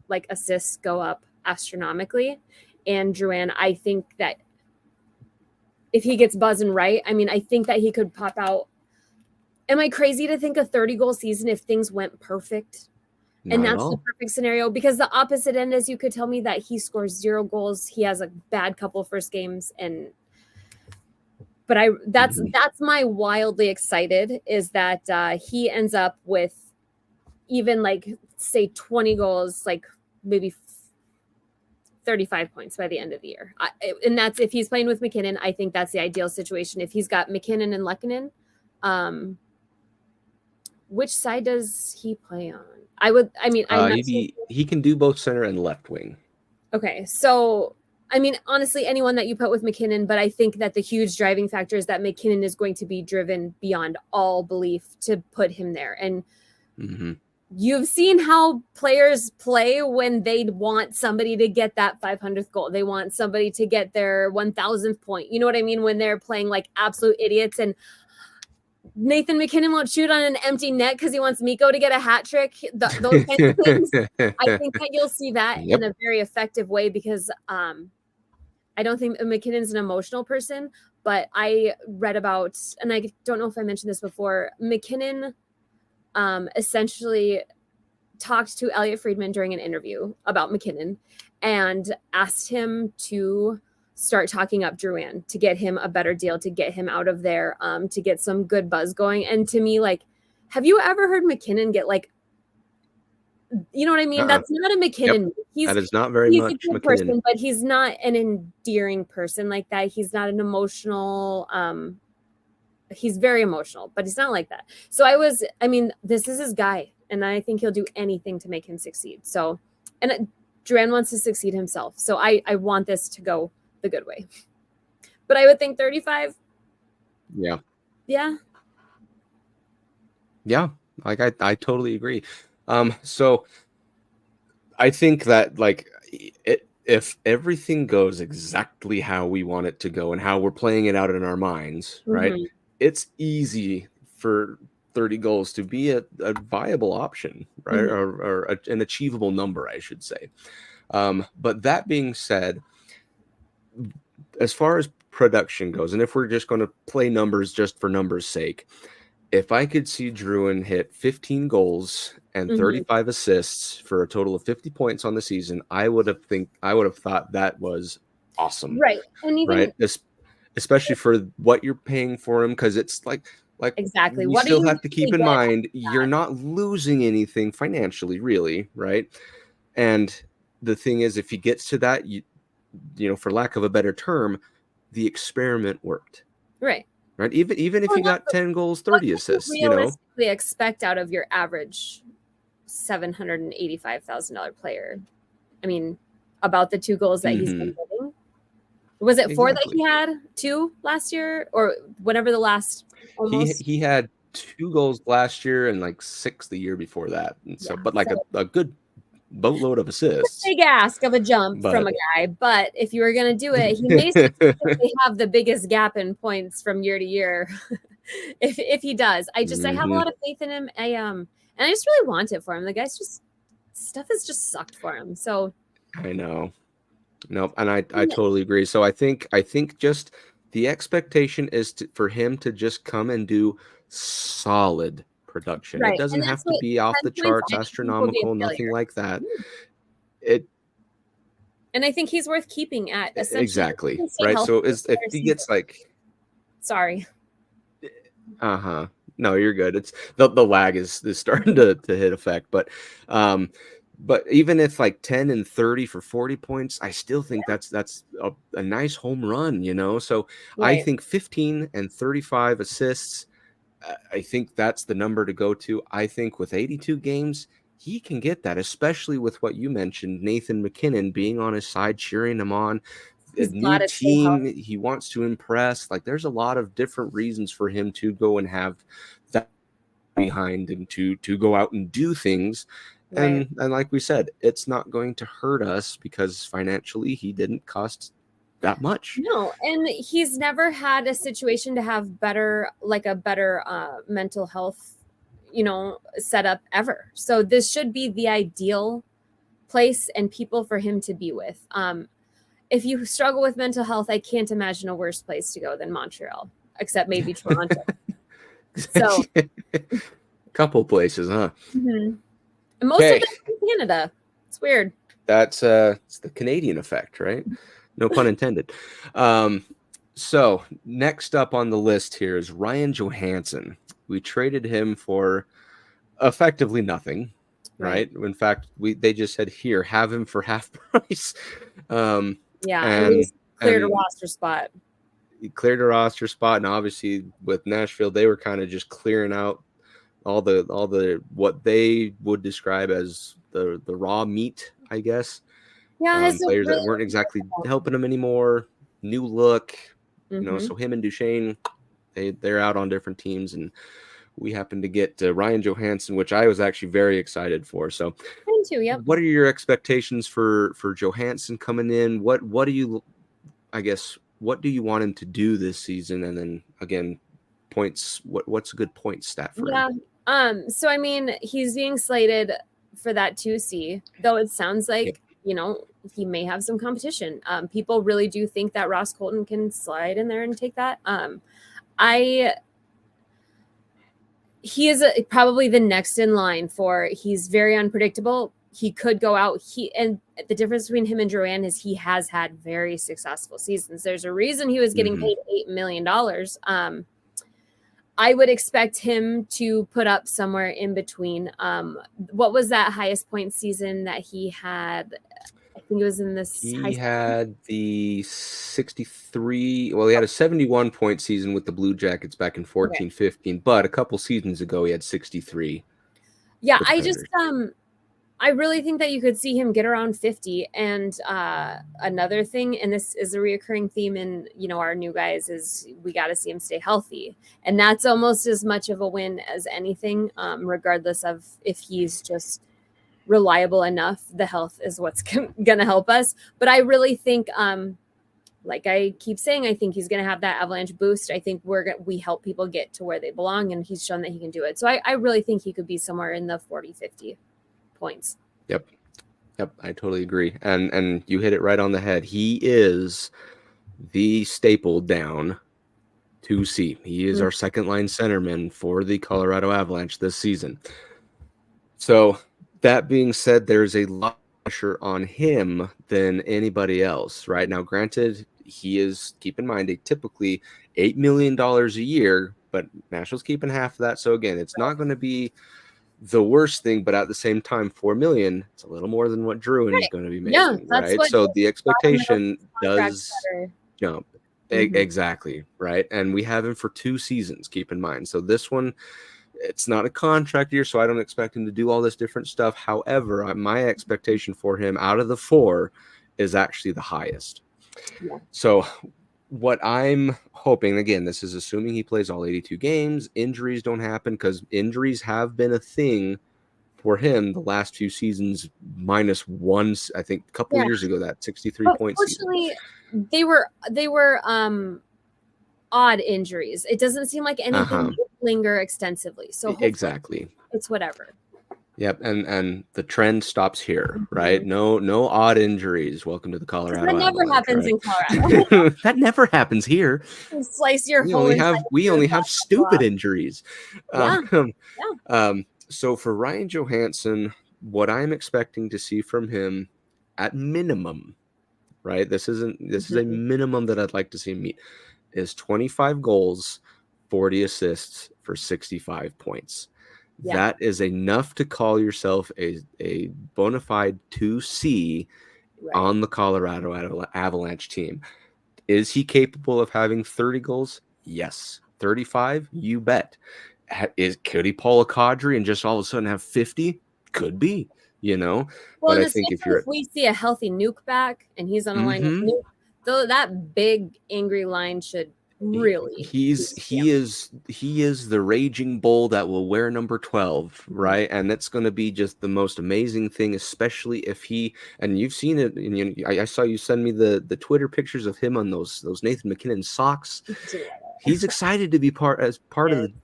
like assists go up astronomically, and Drouin, I think that if he gets buzzing right, I mean, I think that he could pop out. Am I crazy to think a 30-goal season if things went perfect? And that's the perfect scenario, because the opposite end is you could tell me that he scores 0 goals. He has a bad couple first games, but that's my wildly excited is that he ends up with even like say 20 goals, like maybe 35 points by the end of the year. And that's if he's playing with McKinnon. I think that's the ideal situation. If he's got McKinnon and Lehkonen, which side does he play on? He can do both center and left wing. Okay, so I mean, honestly, anyone that you put with McKinnon, but I think that the huge driving factor is that McKinnon is going to be driven beyond all belief to put him there. And you've seen how players play when they want somebody to get that 500th goal. They want somebody to get their 1000th point. You know what I mean? When they're playing like absolute idiots, and Nathan MacKinnon won't shoot on an empty net because he wants Mikko to get a hat trick. Those kinds of things. I think that you'll see that in a very effective way because I don't think McKinnon's an emotional person, but I read about, and I don't know if I mentioned this before, McKinnon essentially talked to Elliot Friedman during an interview about McKinnon and asked him to start talking up Drouin to get him a better deal, to get him out of there, to get some good buzz going. And to me, like, have you ever heard McKinnon get like, you know what I mean? That's not a McKinnon. That is not very much a good McKinnon. Person, but he's not an endearing person like that. He's not an emotional, he's very emotional, but he's not like that. So this is his guy, and I think he'll do anything to make him succeed. So, and Drouin wants to succeed himself. So I want this to go the good way. But I would think 35. Yeah. Yeah. Yeah. Like I totally agree. So I think that like if everything goes exactly how we want it to go and how we're playing it out in our minds, right? It's easy for 30 goals to be a viable option, right? Mm-hmm. Or an achievable number, I should say. But that being said, as far as production goes, and if we're just going to play numbers just for numbers' sake, if I could see Druin hit 15 goals and 35 assists for a total of 50 points on the season, I would have thought that was awesome. Right. And even right, especially for what you're paying for him, because it's like exactly. you What do still you have to keep in get mind you're not losing anything financially, really, right? And the thing is, if he gets to that, you know, for lack of a better term, the experiment worked. right? Right. Even if Well, you got 10 goals, 30 assists, you know, realistically expect out of your average $785,000 player. I mean, about the 2 goals that he's been getting. Was it 4 that he had 2 last year, or whatever the last? Almost? He had 2 goals last year and like 6 the year before that, and so but like a good boatload of assists. Big ask of a jump from a guy, but if you were going to do it, he may statistically have the biggest gap in points from year to year. if he does, I have a lot of faith in him. And I just really want it for him. The guy's just stuff has just sucked for him. So I know, no, and I totally agree. So I think just the expectation is for him to just come and do solid production. Right. It doesn't have to be off the charts, astronomical, nothing like that. And I think he's worth keeping at exactly right. So if he gets like, sorry, no, you're good. It's the lag is starting to hit effect, but even if like 10 and 30 for 40 points, I still think that's a nice home run, you know. So I think 15 and 35 assists, I think that's the number to go to. I think with 82 games, he can get that, especially with what you mentioned, Nathan McKinnon being on his side, cheering him on. A new team, he wants to impress. Like, there's a lot of different reasons for him to go and have that behind him to go out and do things. And like we said, it's not going to hurt us because financially he didn't cost that much. No, and he's never had a situation to have better mental health, you know, set up ever. So this should be the ideal place and people for him to be with. If you struggle with mental health, I can't imagine a worse place to go than Montreal, except maybe Toronto. So, couple places, huh? And most of them in Canada. It's weird. That's it's the Canadian effect, right? No pun intended. So next up on the list here is Ryan Johansson. We traded him for effectively nothing, right? In fact, they just said, here, have him for half price. And he cleared a roster spot. He cleared a roster spot, and obviously with Nashville, they were kind of just clearing out all the what they would describe as the raw meat, I guess. Players that weren't exactly helping him anymore. New look, you know. So him and Duchesne, they're out on different teams, and we happened to get Ryan Johansson, which I was actually very excited for. So, me too. Yep. What are your expectations for Johansson coming in? What do you want him to do this season? And then again, points. What's a good point stat for him? So I mean, he's being slated for that 2C, though it sounds like you know, he may have some competition. People really do think that Ross Colton can slide in there and take that. He is probably the next in line for. He's very unpredictable. He could go out. And the difference between him and Drouin is he has had very successful seasons. There's a reason he was getting paid $8 million. I would expect him to put up somewhere in between. What was that highest point season that he had? I think it was in this. He had the 63. Well, he had a 71 point season with the Blue Jackets back in 14-15, but a couple seasons ago he had 63. Yeah, I really think that you could see him get around 50. And another thing, and this is a reoccurring theme in, you know, our new guys, is we got to see him stay healthy. And that's almost as much of a win as anything, regardless of if he's just reliable enough. The health is what's going to help us. But I really think like I keep saying, I think he's going to have that Avalanche boost. I think we help people get to where they belong, and he's shown that he can do it. So I really think he could be somewhere in the 40, 50 points. Yep, I totally agree. And you hit it right on the head. He is the staple down 2C. He is our second line centerman for the Colorado Avalanche this season. So that being said, there's a lot of pressure on him than anybody else right now. Granted, he is, keep in mind, a typically $8 million a year, but Nashville's keeping half of that. So again, it's not going to be the worst thing, but at the same time, $4 million, it's a little more than what Druin is going to be making, right? So the expectation does jump. Exactly, right? And we have him for 2 seasons, keep in mind. So this one, it's not a contract year, so I don't expect him to do all this different stuff. However, my expectation for him out of the 4 is actually the highest. Yeah. So what I'm hoping, again, this is assuming he plays all 82 games, injuries don't happen, because injuries have been a thing for him the last few seasons, -1, I think a couple years ago, that 63-point season. Unfortunately, they were odd injuries. It doesn't seem like anything would linger extensively. So exactly, it's whatever. Yep, and the trend stops here, right? No odd injuries. Welcome to the Colorado That never Avalanche, happens right? in Colorado. That never happens here. You slice your we only have stupid injuries. Yeah. So for Ryan Johansson, what I'm expecting to see from him at minimum, right? This is a minimum that I'd like to see him meet, is 25 goals, 40 assists for 65 points. Yeah. That is enough to call yourself a bona fide 2C on the Colorado Avalanche team. Is he capable of having 30 goals? Yes. 35? You bet. Could he pull a Kadri and just all of a sudden have 50? Could be, Well, but I think if we see a healthy Nuke back and he's on a line with Nuke, though, that big angry line should really he is the raging bull that will wear number 12, right? And that's going to be just the most amazing thing, especially if he, and you've seen it, and I saw you send me the Twitter pictures of him on those Nathan MacKinnon socks. He's excited to be part of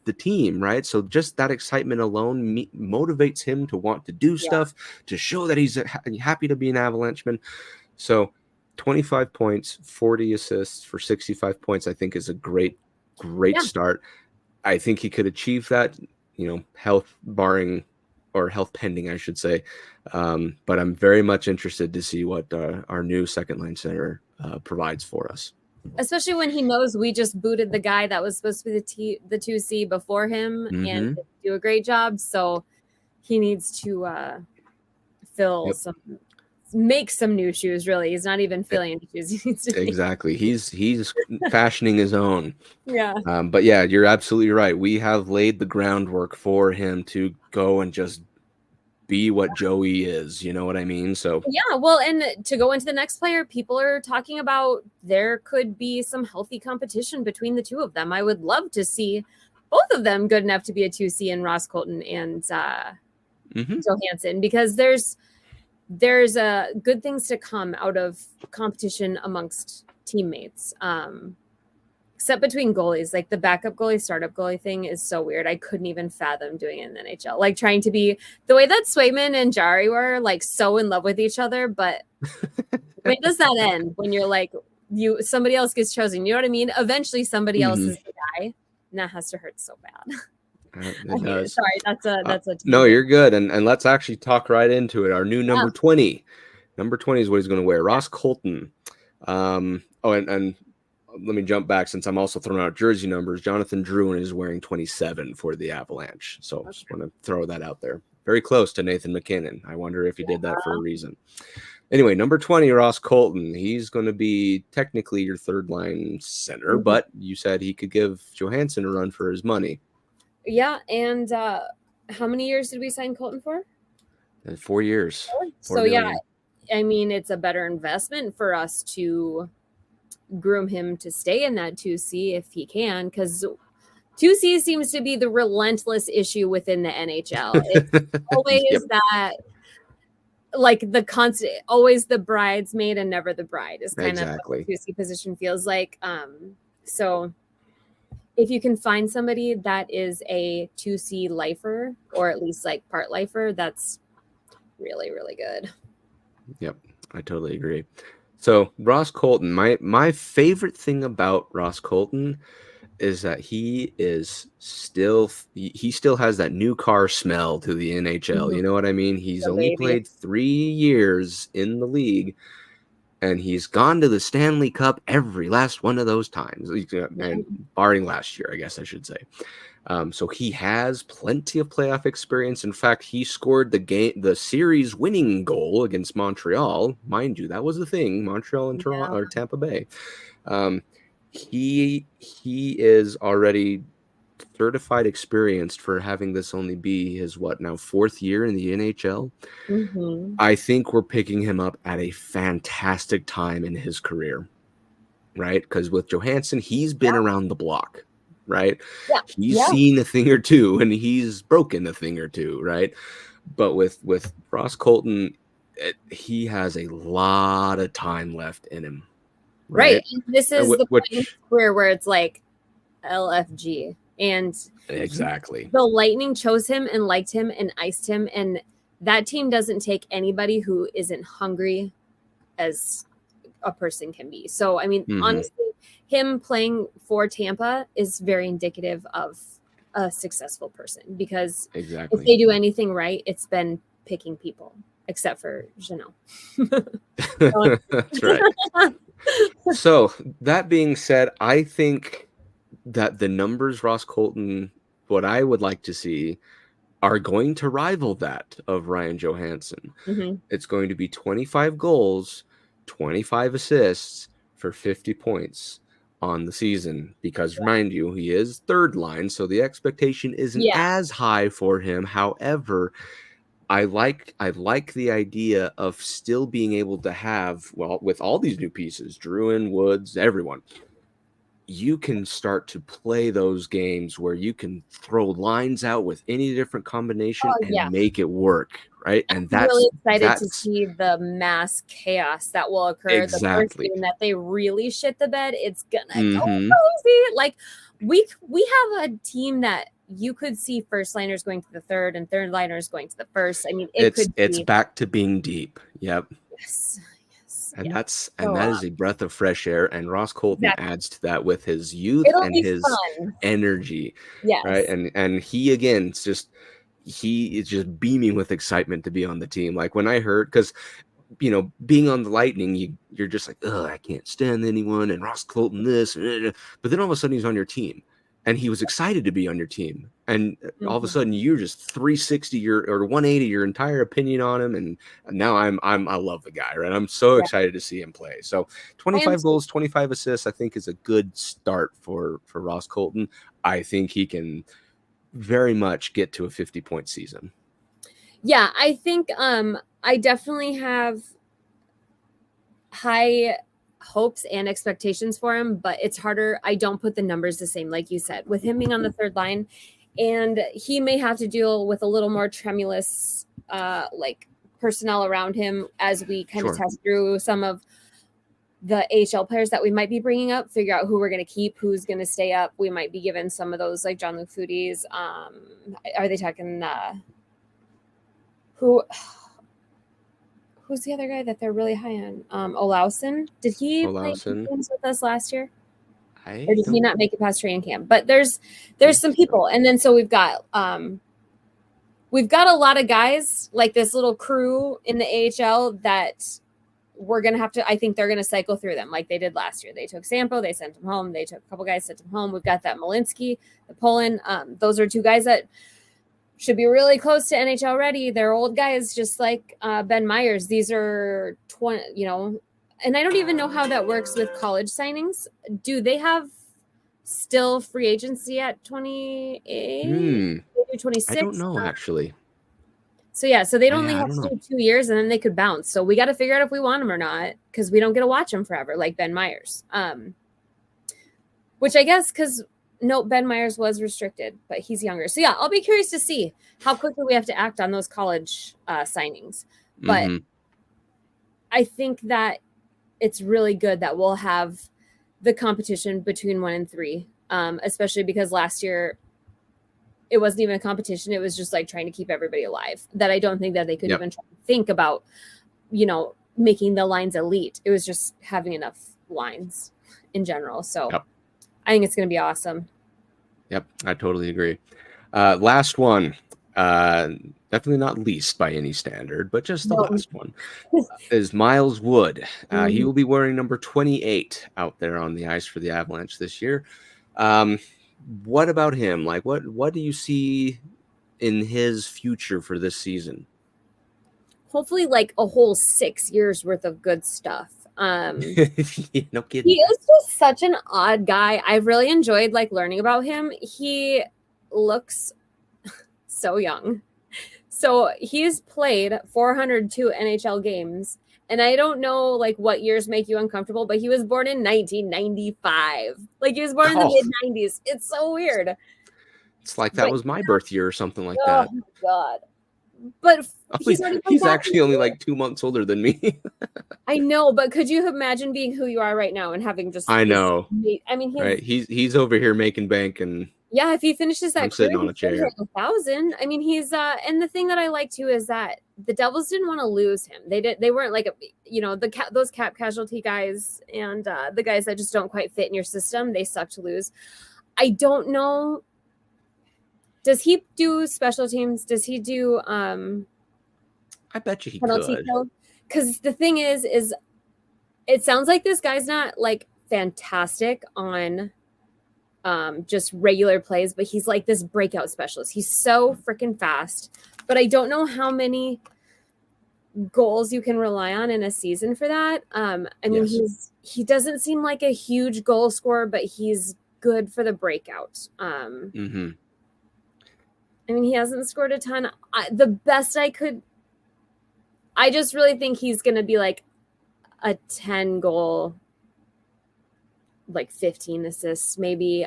the team, right? So just that excitement alone motivates him to want to do stuff, to show that he's happy to be an Avalancheman. So 25 points, 40 assists for 65 points, I think is a great start. I think he could achieve that, health pending, I should say. But I'm very much interested to see what our new second line center provides for us. Especially when he knows we just booted the guy that was supposed to be the 2C before him and do a great job. So he needs to make some new shoes. Really, he's not even filling any shoes. He needs to exactly. He's fashioning his own. Yeah. But yeah, you're absolutely right. We have laid the groundwork for him to go and just be what Joey is. You know what I mean? So yeah. Well, and to go into the next player, people are talking about there could be some healthy competition between the two of them. I would love to see both of them good enough to be a 2C, in Ross Colton and Johansson, because there's good things to come out of competition amongst teammates. Except between goalies, like the backup goalie, startup goalie thing is so weird. I couldn't even fathom doing it in the NHL. Like trying to be the way that Swayman and Jari were, like so in love with each other. But when does that end? When you're like, somebody else gets chosen, you know what I mean? Eventually somebody else is the guy, and that has to hurt so bad. It does. Sorry, that's a no, you're good. And let's actually talk right into it. Our new number 20. Number 20 is what he's going to wear. Ross Colton. And let me jump back, since I'm also throwing out jersey numbers. Jonathan Druin is wearing 27 for the Avalanche. So I just want to throw that out there. Very close to Nathan MacKinnon. I wonder if he did that for a reason. Anyway, number 20, Ross Colton. He's going to be technically your third line center, but you said he could give Johansson a run for his money. Yeah, and how many years did we sign Colton for? 4 years. So yeah, I mean, it's a better investment for us to groom him to stay in that 2C if he can, because 2C seems to be the relentless issue within the NHL. It's always that, like the constant, always the bridesmaid and never the bride is kind Exactly. of what the 2C position feels like. So if you can find somebody that is a 2C lifer, or at least like part lifer, that's really, really good. Yep, I totally agree. So Ross Colton, my favorite thing about Ross Colton is that he still has that new car smell to the NHL. You know what I mean? He's The only baby. played 3 years in the league, and he's gone to the Stanley Cup every last one of those times, and barring last year, I guess I should say. So he has plenty of playoff experience. In fact, he scored the series winning goal against Montreal. Mind you, that was the thing, Montreal and Toronto or Tampa Bay. He is already certified experienced for having this only be his fourth year in the NHL. Mm-hmm. I think we're picking him up at a fantastic time in his career, right? Because with Johansson, he's been around the block, right? Yeah. He's seen a thing or two, and he's broken a thing or two, right? But with Ross Colton, he has a lot of time left in him, right? And this is the point in his career where it's like LFG, and exactly the Lightning chose him and liked him and iced him, and that team doesn't take anybody who isn't hungry as a person can be. So I mean, honestly, him playing for Tampa is very indicative of a successful person, because if they do anything right, it's been picking people, except for Jeannot. That's right. So that being said, I think that the numbers Ross Colton, what I would like to see, are going to rival that of Ryan Johansson. It's going to be 25 goals, 25 assists for 50 points on the season, because remind you, he is third line, so the expectation isn't as high for him. However, I like the idea of still being able to have, with all these new pieces, Drouin, Woods, everyone, you can start to play those games where you can throw lines out with any different combination and make it work, right? And I'm really excited to see the mass chaos that will occur the first game that they really shit the bed. It's gonna go crazy. Like we have a team that you could see first liners going to the third and third liners going to the first. I mean, it's back to being deep. Yep. Yes. And that is a breath of fresh air. And Ross Colton adds to that with his youth and his energy. Yes. Right. And he, again, he is just beaming with excitement to be on the team. Like when I heard, because, being on the Lightning, you're just like, oh, I can't stand anyone. And Ross Colton this. But then all of a sudden he's on your team. And he was excited to be on your team. And all of a sudden you're just 360 or 180 your entire opinion on him. And now I love the guy, right? I'm so excited to see him play. So 25 goals, 25 assists, I think is a good start for Ross Colton. I think he can very much get to a 50-point season. Yeah, I think I definitely have high hopes and expectations for him, but it's harder. I don't put the numbers the same, like you said, with him being on the third line, and he may have to deal with a little more tremulous like personnel around him as we kind of test through some of the AHL players that we might be bringing up, figure out who we're going to keep, who's going to stay up. We might be given some of those, like Jean-Luc Foudy's. Are they talking who's the other guy that they're really high on? Olausson. Did he play games with us last year? Or did he not make it past training camp? But there's some people. And then so we've got a lot of guys like this little crew in the AHL that we're going to have to, I think they're going to cycle through them like they did last year. They took Sampo, they sent him home. They took a couple guys, sent him home. We've got that Malinsky, the Poland. Those are two guys that should be really close to NHL ready. They're old guys, just like Ben Myers. These are 20, and I don't even know how that works with college signings. Do they have still free agency at 28, 26? I don't know, actually. So so they'd only have to do 2 years and then they could bounce. So we got to figure out if we want them or not, because we don't get to watch them forever like Ben Myers. Which I guess because Ben Myers was restricted, but he's younger. So I'll be curious to see how quickly we have to act on those college signings. But Mm-hmm. I think that it's really good that we'll have the competition between 1 and 3, especially because last year it wasn't even a competition. It was just like trying to keep everybody alive. That I don't think that they could even try to think about, making the lines elite. It was just having enough lines in general. So I think it's going to be awesome. Yep, I totally agree. Last one, definitely not least by any standard, but just the last one is Miles Wood. He will be wearing number 28 out there on the ice for the Avalanche this year. What about him? Like, what do you see in his future for this season? Hopefully, like a whole 6 years worth of good stuff. No kidding. He is just such an odd guy. I've really enjoyed like learning about him. He looks so young. So he's played 402 NHL games. And I don't know like what years make you uncomfortable, but he was born in 1995. Like he was born in the mid 90s. It's so weird. It's like that was my birth year or something like that. Oh my God. But he's actually only like 2 months older than me. I know, but could you imagine being who you are right now and having just? I know. I mean, he's over here making bank, and yeah, if he finishes that, I'm sitting on a chair. 1,000. I mean, he's and the thing that I like too is that the Devils didn't want to lose him. They weren't like those cap casualty guys and the guys that just don't quite fit in your system. They suck to lose. I don't know. Does he do special teams? Does he do I bet you he penalty could. kill? Because the thing is it sounds like this guy's not like fantastic on just regular plays, but he's like this breakout specialist. He's so freaking fast, but I don't know how many goals you can rely on in a season for that. I mean, he doesn't seem like a huge goal scorer, but he's good for the breakout. I mean, he hasn't scored a ton. The best I just really think he's going to be like a 10 goal, like 15 assists, maybe.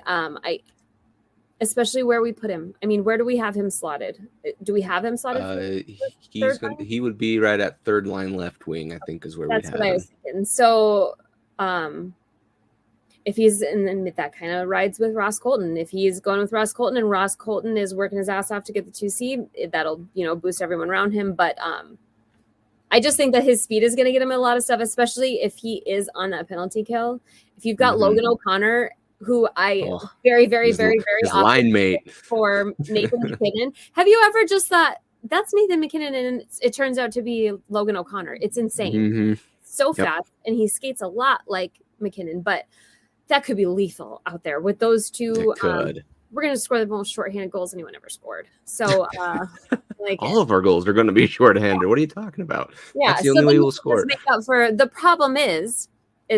Especially where we put him. I mean, where do we have him slotted? Do we have him slotted? He would be right at third line left wing, I think, is where we have him. That's what I was thinking. So, if he's in that kind of rides with Ross Colton, if he's going with Ross Colton and Ross Colton is working his ass off to get the 2C, that'll, boost everyone around him. But I just think that his speed is going to get him a lot of stuff, especially if he is on that penalty kill. If you've got Logan O'Connor, who I very, very, very, very often line mate for Nathan McKinnon. Have you ever just thought that's Nathan McKinnon and it turns out to be Logan O'Connor? It's insane. So fast, and he skates a lot like McKinnon, but that could be lethal out there with those two. We're going to score the most shorthanded goals anyone ever scored. So, all of our goals are going to be shorthanded. What are you talking about? Yeah, that's the only way we'll score. Make up for the problem is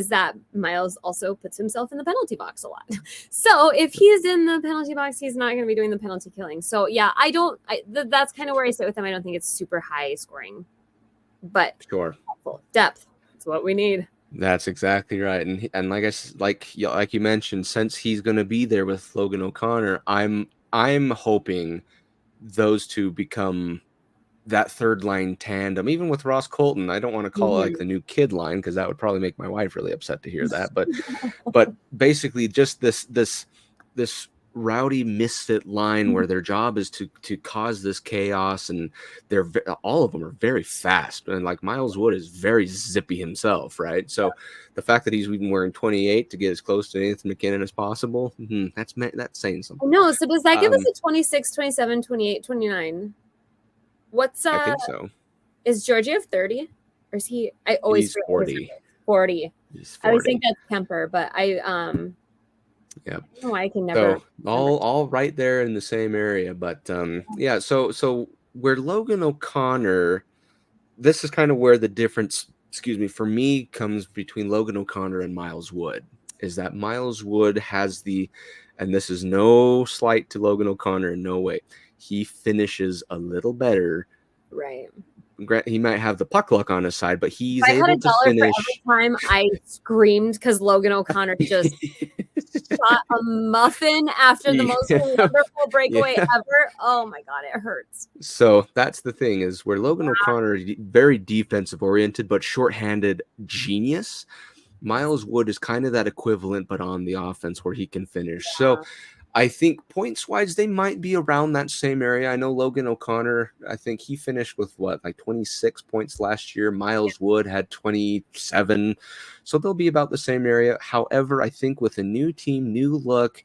that Miles also puts himself in the penalty box a lot. So if he's in the penalty box, he's not going to be doing the penalty killing. So yeah, that's kind of where I sit with him. I don't think it's super high scoring, but depth. That's what we need. That's exactly right. And like you mentioned, since he's going to be there with Logan O'Connor, I'm hoping those two become that third line tandem. Even with Ross Colton, I don't want to call it like the new kid line, because that would probably make my wife really upset to hear that. But basically just this rowdy misfit line where their job is to cause this chaos, and all of them are very fast, and like Miles Wood is very zippy himself, right? So the fact that he's even wearing 28 to get as close to Nathan McKinnon as possible, that's saying something. No, so does that give us a 26, 27, 28, 29? I think so. Is Georgiev 30? Or is he? I always he's 40. 40. He's 40. I always think that's Kemper, but I don't know why I can never. So all right there in the same area, but So where Logan O'Connor, this is kind of where the difference, for me, comes between Logan O'Connor and Miles Wood, is that Miles Wood has and this is no slight to Logan O'Connor in no way, he finishes a little better. Right. He might have the puck luck on his side, but he's able to finish. For every time I screamed because Logan O'Connor just shot a muffin after the most wonderful breakaway ever. Oh my God, it hurts. So that's the thing is where Logan O'Connor is very defensive oriented, but shorthanded genius. Miles Wood is kind of that equivalent, but on the offense where he can finish. Yeah. So I think points wise, they might be around that same area. I know Logan O'Connor, I think he finished with like 26 points last year. Miles Wood had 27. So they'll be about the same area. However, I think with a new team, new look,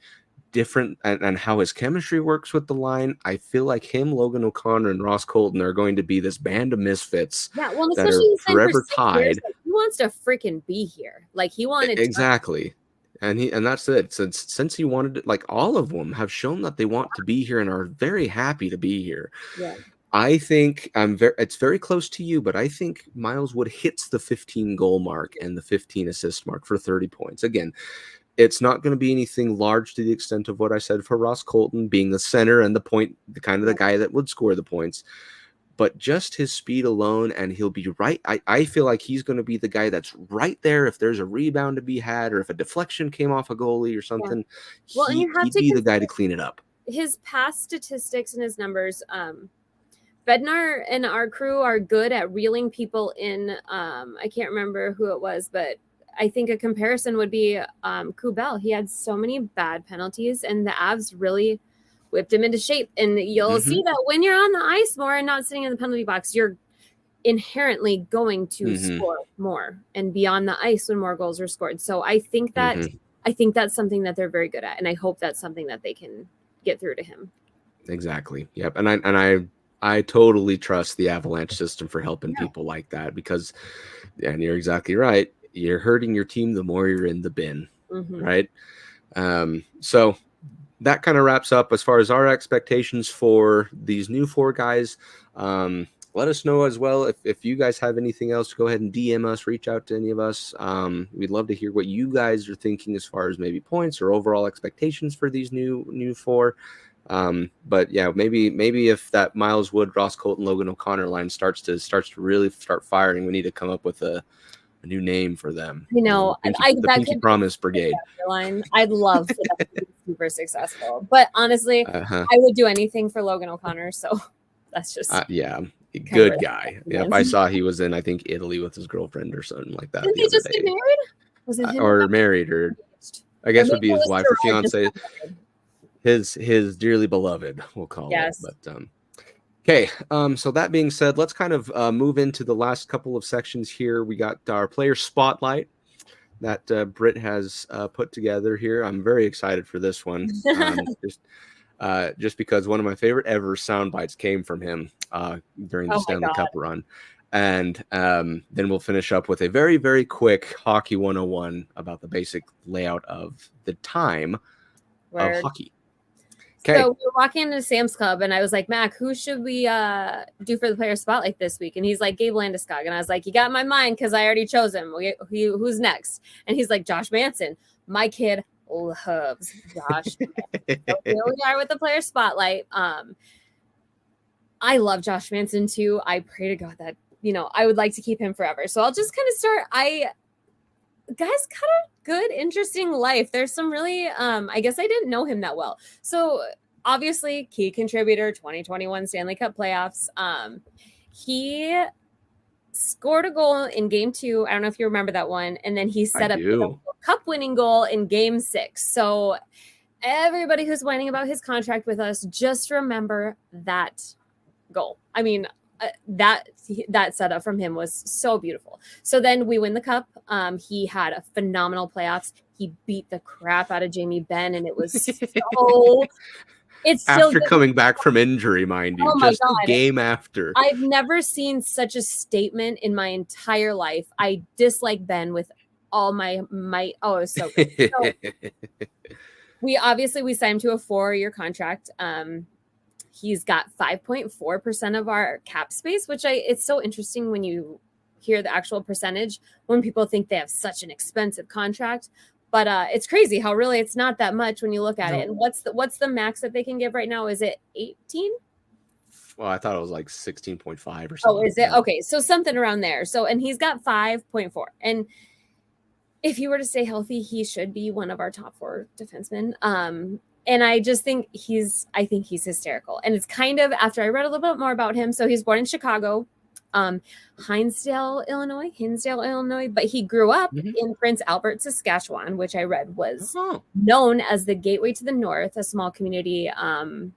different and how his chemistry works with the line, I feel like him, Logan O'Connor, and Ross Colton are going to be this band of misfits Yeah, well, that are especially he's been for forever 6 tied. years, like, he wants to freaking be here. Like he wanted Exactly. And that's it. Since he wanted it, like all of them have shown that they want to be here and are very happy to be here. Yeah. I think it's very close to you, but I think Miles Wood hits the 15 goal mark and the 15 assist mark for 30 points. Again, it's not going to be anything large to the extent of what I said for Ross Colton being the center and the point, the kind of the guy that would score the points. But just his speed alone, and he'll be right. I feel like he's going to be the guy that's right there if there's a rebound to be had or if a deflection came off a goalie or something. Yeah. Well, and you have he'd to be the guy to clean it up. His past statistics and his numbers. Bednar and our crew are good at reeling people in. I can't remember who it was, but I think a comparison would be Kubel. He had so many bad penalties, and the Avs really whipped him into shape. And you'll see that when you're on the ice more and not sitting in the penalty box, you're inherently going to score more and be on the ice when more goals are scored. So I think that I think that's something that they're very good at, and I hope that's something that they can get through to him. Exactly. Yep. And I totally trust the Avalanche system for helping people like that because, and you're exactly right. You're hurting your team the more you're in the bin, right? So that kind of wraps up as far as our expectations for these new 4 guys. Let us know as well if you guys have anything else. Go ahead and DM us, reach out to any of us. We'd love to hear what you guys are thinking as far as maybe points or overall expectations for these new 4. But yeah, maybe if that Miles Wood, Ross Colton, Logan O'Connor line starts to really start firing, we need to come up with a new name for them. You know, the Pinky Promise Brigade. Line. I'd love for that to be super successful, but honestly, I would do anything for Logan O'Connor. So that's just good guy. Yeah, if I saw he was in, I think Italy with his girlfriend or something like that. Didn't he just get married? Was it him or married, or I guess would be his wife or fiance. His dearly beloved, we'll call it. But okay, so that being said, let's kind of move into the last couple of sections here. We got our player spotlight that Brit has put together here. I'm very excited for this one, just because one of my favorite ever sound bites came from him during the Stanley Cup run. And then we'll finish up with a very, very quick Hockey 101 about the basic layout of the time of hockey. Okay. So we were walking into Sam's Club, and I was like, Mac, who should we do for the player spotlight this week? And he's like, Gabe Landeskog. And I was like, you got my mind because I already chose him. Who's next? And he's like, Josh Manson. My kid loves Josh. So here we are with the player spotlight. I love Josh Manson too. I pray to God that, I would like to keep him forever. So I'll just kind of start. Guy's got a good, interesting life. There's some really, I guess I didn't know him that well. So obviously key contributor, 2021 Stanley Cup playoffs. He scored a goal in game 2. I don't know if you remember that one. And then he set up a cup winning goal in game 6. So everybody who's whining about his contract with us, just remember that goal. I mean, that setup from him was so beautiful. So then we win the cup. He had a phenomenal playoffs. He beat the crap out of Jamie Benn, and it was so. It's still after coming back from injury, mind you. Oh my just God. The game after. I've never seen such a statement in my entire life. I dislike Ben with all my might. Oh, it was so good. So, we signed him to a 4-year contract. He's got 5.4% of our cap space, which it's so interesting when you hear the actual percentage when people think they have such an expensive contract. But it's crazy how really it's not that much when you look at it. And what's the max that they can give right now? Is it 18? Well, I thought it was like 16.5 or something. Oh, is it? Okay. So something around there. So, and he's got 5.4. And if he were to stay healthy, he should be one of our top 4 defensemen. And I just think he's hysterical. And it's kind of, after I read a little bit more about him, so he's born in Chicago, Hinsdale, Illinois, but he grew up in Prince Albert, Saskatchewan, which I read was known as the Gateway to the North, a small community on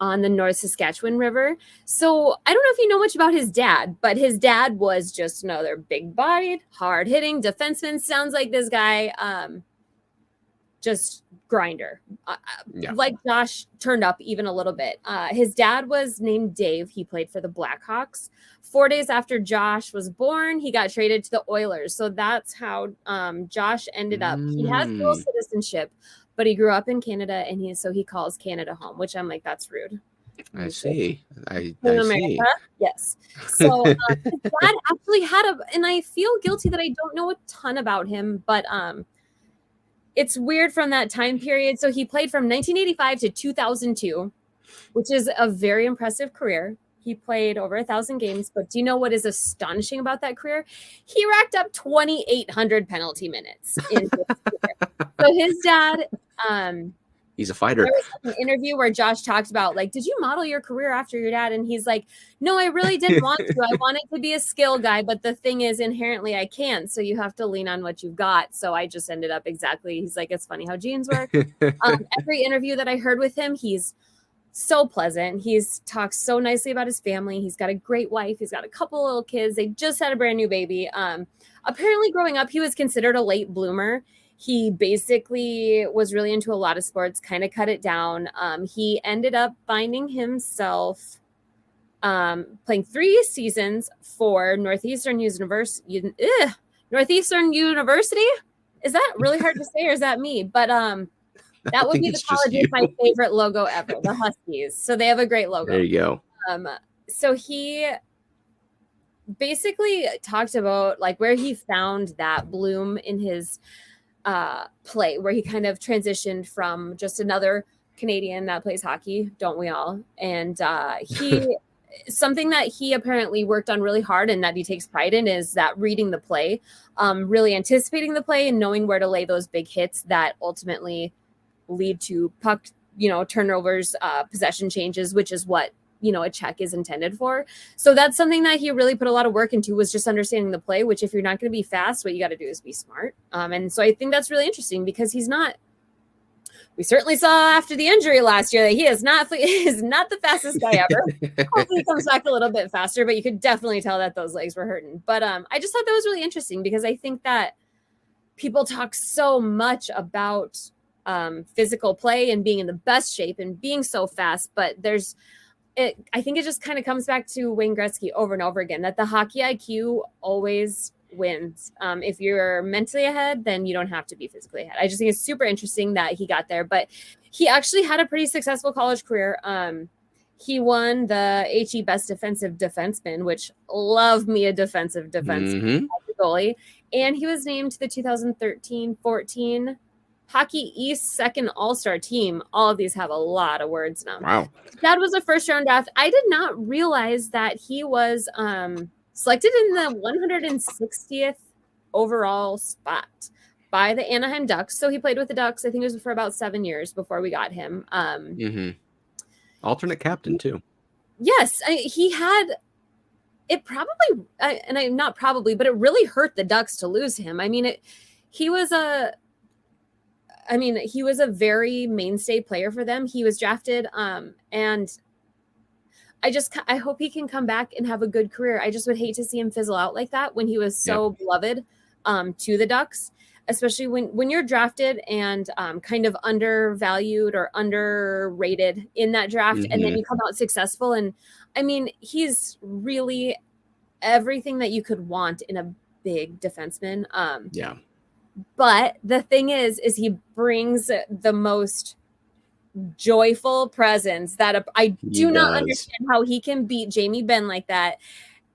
the North Saskatchewan River. So I don't know if you know much about his dad, but his dad was just another big-bodied, hard-hitting defenseman. Sounds like this guy, just grinder. Like Josh, turned up even a little bit. His dad was named Dave. He played for the Blackhawks. 4 days after Josh was born, he got traded to the Oilers. So that's how Josh ended up. He has dual citizenship, but he grew up in Canada, and he calls Canada home, which I'm like, that's rude. I see. I America, see. Yes. So his dad actually had and I feel guilty that I don't know a ton about him, but it's weird from that time period. So he played from 1985 to 2002, which is a very impressive career. He played over 1,000 games, but do you know what is astonishing about that career? He racked up 2,800 penalty minutes in his career. So his dad, he's a fighter. There was an interview where Josh talked about, like, did you model your career after your dad? And he's like, no, I really didn't want to. I wanted to be a skill guy, but the thing is, inherently, I can't. So you have to lean on what you've got. So I just ended up exactly. He's like, it's funny how genes work. Every interview that I heard with him, he's so pleasant. He's talks so nicely about his family. He's got a great wife. He's got a couple little kids. They just had a brand new baby. Apparently, growing up, he was considered a late bloomer. He basically was really into a lot of sports, kind of cut it down. He ended up finding himself playing 3 seasons for Northeastern University. Northeastern University? Is that really hard to say, or is that me? But that would be the college with my favorite logo ever, the Huskies. So they have a great logo. There you go. So he basically talked about like where he found that bloom in his play, where he kind of transitioned from just another Canadian that plays hockey, don't we all? And he something that he apparently worked on really hard and that he takes pride in is that reading the play, really anticipating the play and knowing where to lay those big hits that ultimately lead to puck, turnovers, possession changes, which is what, a check is intended for. So that's something that he really put a lot of work into, was just understanding the play, which if you're not going to be fast, what you got to do is be smart. And so I think that's really interesting because we certainly saw after the injury last year that he is not the fastest guy ever. Hopefully he comes back a little bit faster, but you could definitely tell that those legs were hurting. But I just thought that was really interesting because I think that people talk so much about physical play and being in the best shape and being so fast, but I think it just kind of comes back to Wayne Gretzky over and over again, that the hockey IQ always wins. If you're mentally ahead, then you don't have to be physically ahead. I just think it's super interesting that he got there, but he actually had a pretty successful college career. He won the HE Best Defensive Defenseman, which love me a defensive defenseman goalie. And he was named to the 2013-14 Hockey East second All-Star team. All of these have a lot of words now. Wow. That was a first-round draft. I did not realize that he was selected in the 160th overall spot by the Anaheim Ducks. So he played with the Ducks. I think it was for about 7 years before we got him. Alternate captain too. Yes, he had it probably, and I'm not probably, but it really hurt the Ducks to lose him. I mean, he was a very mainstay player for them. He was drafted, and I hope he can come back and have a good career. I just would hate to see him fizzle out like that when he was so beloved to the Ducks, especially when you're drafted and kind of undervalued or underrated in that draft, and then you come out successful. And I mean, he's really everything that you could want in a big defenseman. But the thing is he brings the most joyful presence that I do not understand how he can beat Jamie Benn like that.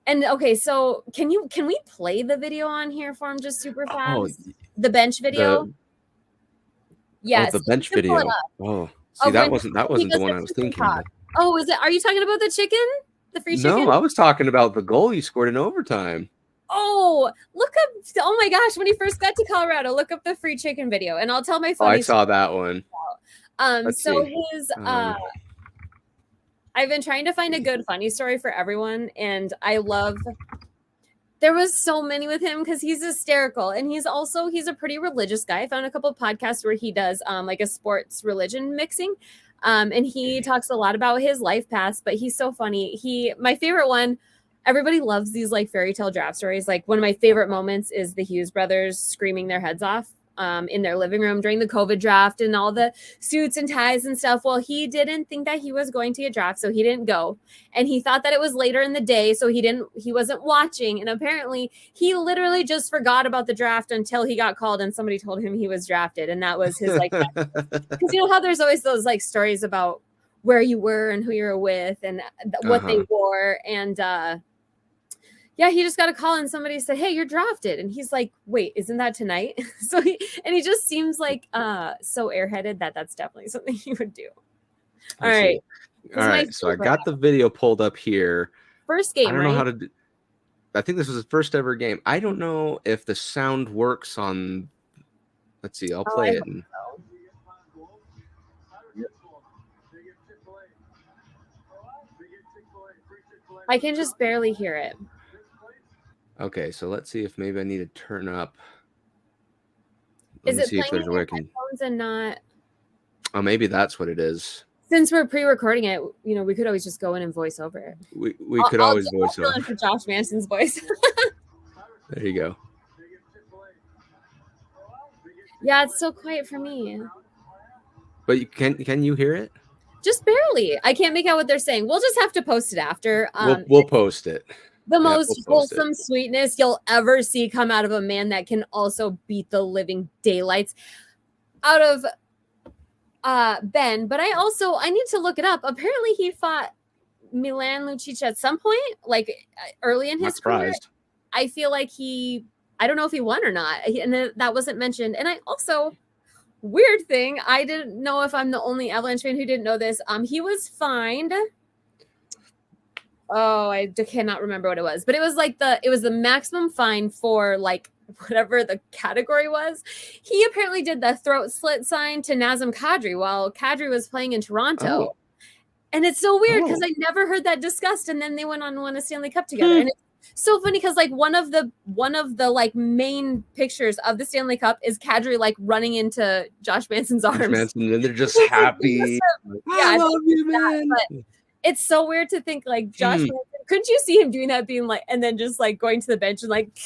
And okay, so can we play the video on here for him just super fast? The bench video. Yes, the bench video. That wasn't the one I was thinking of. Oh, is it? Are you talking about the chicken? The free chicken? No, I was talking about the goal he scored in overtime. Oh, look up. Oh my gosh. When he first got to Colorado, look up the free chicken video and I'll tell my Oh, I funny saw that one. Let's so see. his I've been trying to find a good funny story for everyone, and I love there was so many with him because he's hysterical, and he's a pretty religious guy. I found a couple of podcasts where he does like a sports religion mixing, and he talks a lot about his life past, but he's so funny. My favorite one, everybody loves these like fairy tale draft stories. Like one of my favorite moments is the Hughes brothers screaming their heads off in their living room during the COVID draft and all the suits and ties and stuff. Well, he didn't think that he was going to get drafted, so he didn't go. And he thought that it was later in the day, so he wasn't watching. And apparently he literally just forgot about the draft until he got called and somebody told him he was drafted. And that was his like, because you know how there's always those like stories about where you were and who you were with and what they wore. And yeah, he just got a call and somebody said, "Hey, you're drafted." And he's like, "Wait, isn't that tonight?" So he just seems like so airheaded that that's definitely something he would do. All right. So I got the video pulled up here. First game, I don't know how to do. I think this was his first ever game. I don't know if the sound works on. Let's see. I'll play it. I can just barely hear it. Okay, so let's see if maybe I need to turn up. Is it playing in headphones and not? Oh, maybe that's what it is. Since we're pre-recording it, you know, we could always just go in and voice over it. We could always voice over for Josh Manson's voice. There you go. Yeah, it's so quiet for me. But can you hear it? Just barely. I can't make out what they're saying. We'll just have to post it after. We'll post it. The most wholesome sweetness you'll ever see come out of a man that can also beat the living daylights out of Ben. But I need to look it up. Apparently he fought Milan Lucic at some point, like early in his career. I feel like I don't know if he won or not. And that wasn't mentioned. And I also, weird thing, I didn't know if I'm the only Avalanche fan who didn't know this. He was fined. Oh, I cannot remember what it was, but it was the maximum fine for like whatever the category was. He apparently did the throat slit sign to Nazem Kadri while Kadri was playing in Toronto. Oh. And it's so weird because I never heard that discussed. And then they went on and won a Stanley Cup together. And it's so funny because like one of the like main pictures of the Stanley Cup is Kadri like running into Josh Manson's arms. Manson, and they're just happy. I love you, man. But it's so weird to think like Josh Manson, couldn't you see him doing that, being like, and then just like going to the bench and like,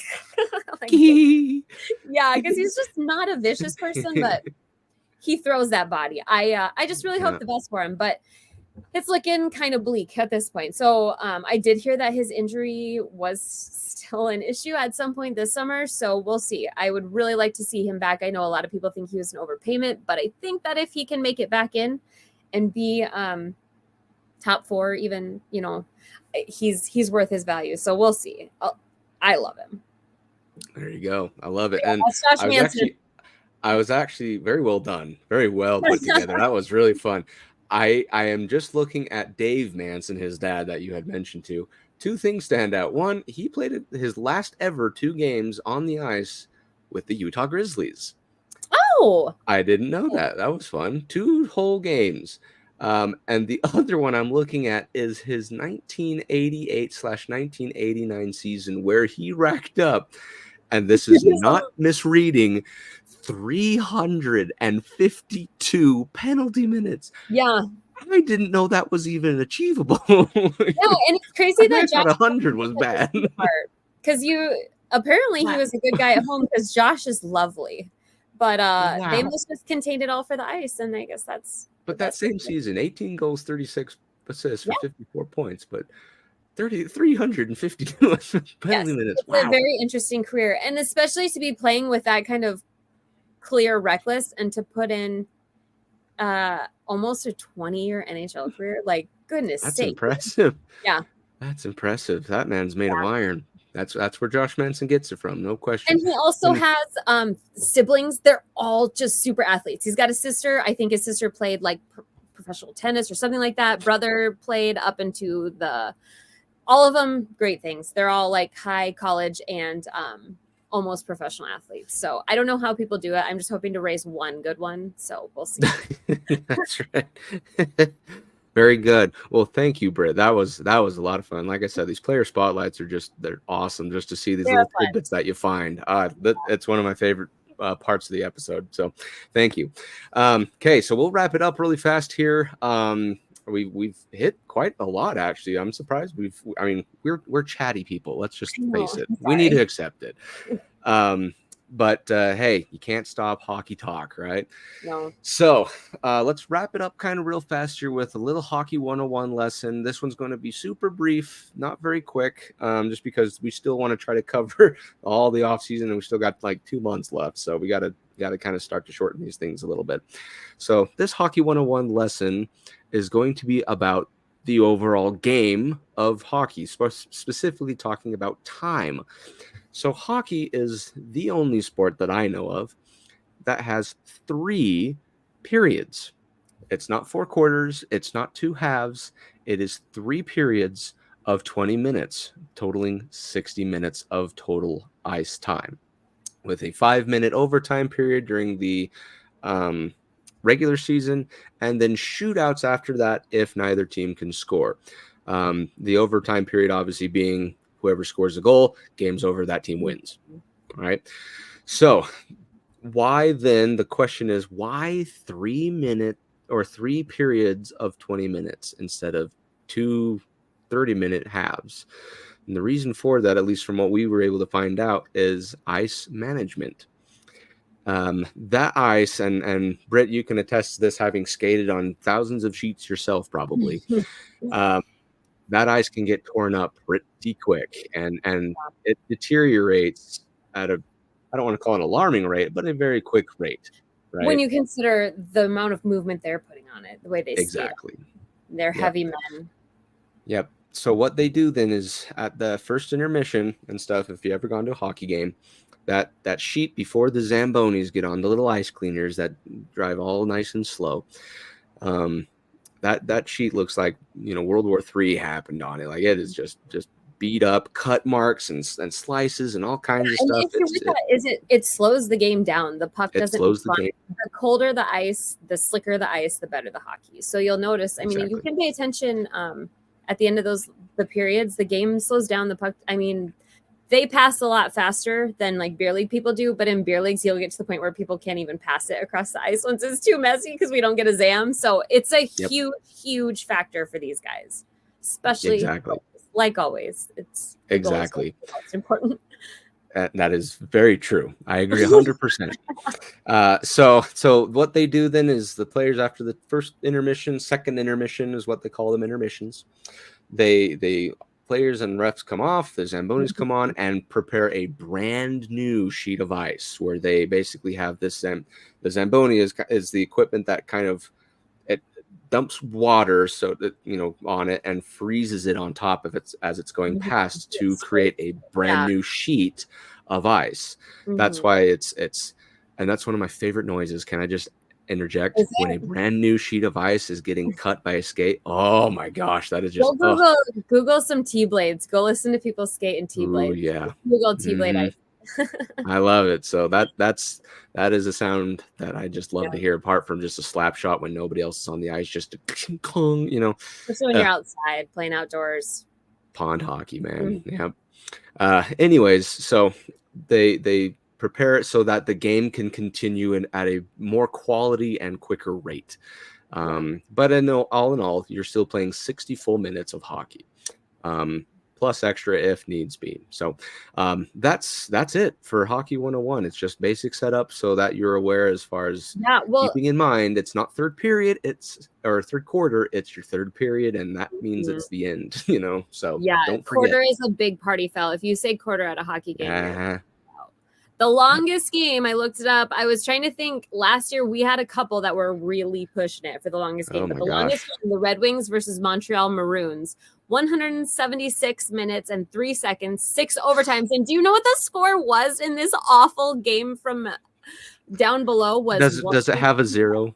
yeah, because he's just not a vicious person, but he throws that body. I just really hope the best for him, but it's looking kind of bleak at this point. So I did hear that his injury was still an issue at some point this summer. So we'll see. I would really like to see him back. I know a lot of people think he was an overpayment, but I think that if he can make it back in and be top 4, even, you know, he's worth his value. So we'll see. I love him. There you go. I love it. Yeah, and I was actually very well done. Very well put together. That was really fun. I am just looking at Dave Manson, his dad that you had mentioned to. 2 things stand out. One, he played his last ever 2 games on the ice with the Utah Grizzlies. Oh, I didn't know that. That was fun. 2 whole games. And the other one I'm looking at is his 1988/1989 season where he racked up, and this is not misreading, 352 penalty minutes. Yeah. I didn't know that was even achievable. No, and it's crazy that Josh 100 was bad. Because apparently he was a good guy at home because Josh is lovely. But they must have contained it all for the ice, and I guess that's. But that same season, 18 goals, 36 assists for 54 points, but 352 penalty minutes. It's a very interesting career, and especially to be playing with that kind of clear reckless and to put in almost a 20-year NHL career. Like, goodness sake. That's impressive. Yeah. That's impressive. That man's made of iron. That's where Josh Manson gets it from. No question. And he also has siblings. They're all just super athletes. He's got a sister. I think his sister played like professional tennis or something like that. Brother played up into the all of them great things. They're all like high college and almost professional athletes. So I don't know how people do it. I'm just hoping to raise one good one. So we'll see. That's right. Very good. Well, thank you, Britt. That was a lot of fun. Like I said, these player spotlights are they're awesome just to see these little tidbits that you find. It's one of my favorite parts of the episode. So thank you. Okay, so we'll wrap it up really fast here. We've hit quite a lot, actually. I'm surprised. We're chatty people. Let's just face it. We need to accept it. But hey, you can't stop hockey talk, right? No. So let's wrap it up kind of real fast here with a little hockey 101 lesson. This one's going to be super brief, not very quick, just because we still want to try to cover all the off season, and we still got like 2 months left. So we got to kind of start to shorten these things a little bit. So this hockey 101 lesson is going to be about the overall game of hockey, specifically talking about time. So hockey is the only sport that I know of that has 3 periods. It's not 4 quarters. It's not 2 halves. It is 3 periods of 20 minutes, totaling 60 minutes of total ice time, with a 5-minute overtime period during the regular season, and then shootouts after that if neither team can score. The overtime period obviously being whoever scores a goal, game's over, that team wins. All right. So why then, the question is, why 3 periods of 20 minutes instead of 2 30-minute halves? And the reason for that, at least from what we were able to find out, is ice management. That ice, and Britt, you can attest to this, having skated on thousands of sheets yourself, probably. That ice can get torn up pretty quick, and it deteriorates at a, I don't want to call it an alarming rate, but a very quick rate. Right? When you consider the amount of movement they're putting on it, the way they exactly skate. They're heavy men. Yep. So what they do then is at the first intermission and stuff, if you ever gone to a hockey game, that sheet before the Zambonis get on, the little ice cleaners that drive all nice and slow, that sheet looks like, World War III happened on it. Like, it is just beat up, cut marks and slices and all kinds of stuff. It slows the game down. The puck doesn't slows the game. The colder the ice, the slicker the ice, the better the hockey. So you'll notice, you can pay attention at the end of the periods, the game slows down, the puck. They pass a lot faster than like beer league people do, but in beer leagues, you'll get to the point where people can't even pass it across the ice once it's too messy because we don't get a Zam. So it's a huge factor for these guys, especially like always. It's exactly most important. That is very true. I agree 100%. So what they do then is the players, after the first intermission, second intermission is what they call them, intermissions. They players and refs come off, the Zambonis come on and prepare a brand new sheet of ice where they basically have this. The Zamboni is the equipment that kind of, it dumps water so that, on it and freezes it on top of it as it's going past to create a brand new sheet of ice. That's why it's and that's one of my favorite noises. Can I just interject? When a brand new sheet of ice is getting cut by a skate, oh my gosh, that is just Google some T-blades. Go listen to people skate in T-blades. Yeah, Google T-blade ice. I love it. So that is a sound that I just love to hear, apart from just a slap shot when nobody else is on the ice, just a clong, especially when you're outside playing outdoors. Pond hockey, man. Anyways, so they prepare it so that the game can continue at a more quality and quicker rate. But all in all, you're still playing 60 full minutes of hockey, plus extra if needs be. So that's it for Hockey 101. It's just basic setup so that you're aware, as far as keeping in mind, it's not third period, or third quarter, it's your third period, and that means it's the end, So don't forget. Quarter is a big party foul. If you say quarter at a hockey game, the longest game, I looked it up. I was trying to think. Last year, we had a couple that were really pushing it for the longest game. But the longest game, the Red Wings versus Montreal Maroons, 176 minutes and 3 seconds, 6 overtimes. And do you know what the score was in this awful game from down below? Does it have a 0?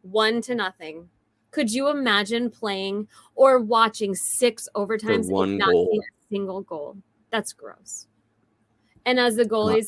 1-0. Could you imagine playing or watching 6 overtimes and not seeing a single goal? That's gross. And as the goalies,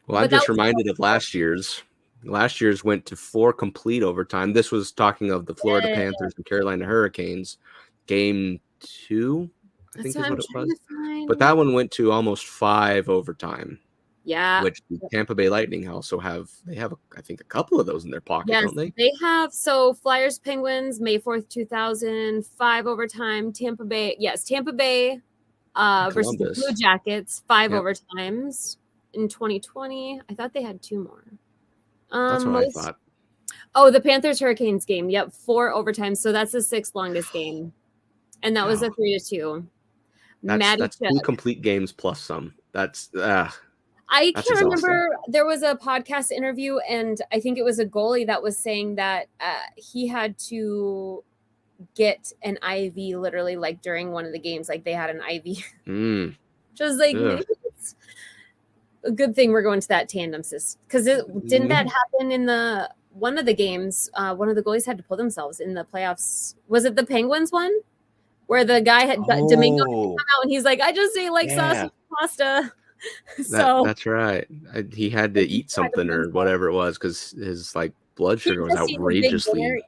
well, I'm just reminded of last year's. Last year's went to 4 complete overtime. This was talking of the Florida Panthers and Carolina Hurricanes. Game 2, I think is what it was. But that one went to almost 5 overtime. Yeah. Which the Tampa Bay Lightning also have. They have, I think, a couple of those in their pocket, don't they? They have. So Flyers Penguins, May 4th, 2000, 5 overtime. Tampa Bay versus the Blue Jackets, 5 overtimes in 2020. I thought they had 2 more. That's what I thought. Oh, the Panthers Hurricanes game. Yep, 4 overtimes. So that's the 6th longest game, and that was a 3-2. That's 2 complete games plus some. I can't remember. There was a podcast interview, and I think it was a goalie that was saying that he had to get an IV literally like during one of the games. Like they had an IV. Just like it's a good thing we're going to that tandem system because didn't that happen in one of the games? One of the goalies had to pull themselves in the playoffs. Was it the Penguins one where the guy had Domingo come out and he's like, I just ate like sausage pasta. So that's right. He had to eat something or whatever it was because his like blood sugar was outrageously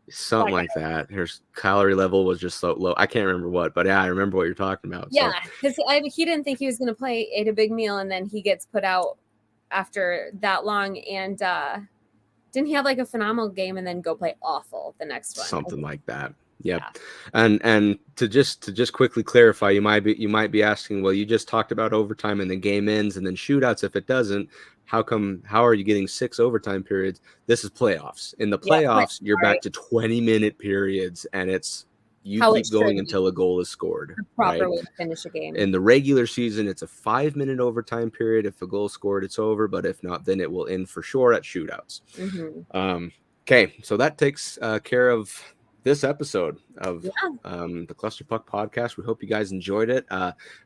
something like that. His calorie level was just so low. I can't remember what, but I remember what you're talking about. Yeah, because he didn't think he was going to play, ate a big meal, and then he gets put out after that long. And didn't he have like a phenomenal game and then go play awful the next one? Something like that. Yep. Yeah. And to just quickly clarify, you might be asking, well, you just talked about overtime and the game ends and then shootouts. If it doesn't, how are you getting 6 overtime periods? This is playoffs. In the playoffs, you're back to 20-minute periods, and you keep going until a goal is scored. The proper way to finish a game. In the regular season, it's a 5-minute overtime period. If a goal is scored, it's over. But if not, then it will end for sure at shootouts. Okay, so that takes care of this episode of the Cluster Puck podcast. We hope you guys enjoyed it.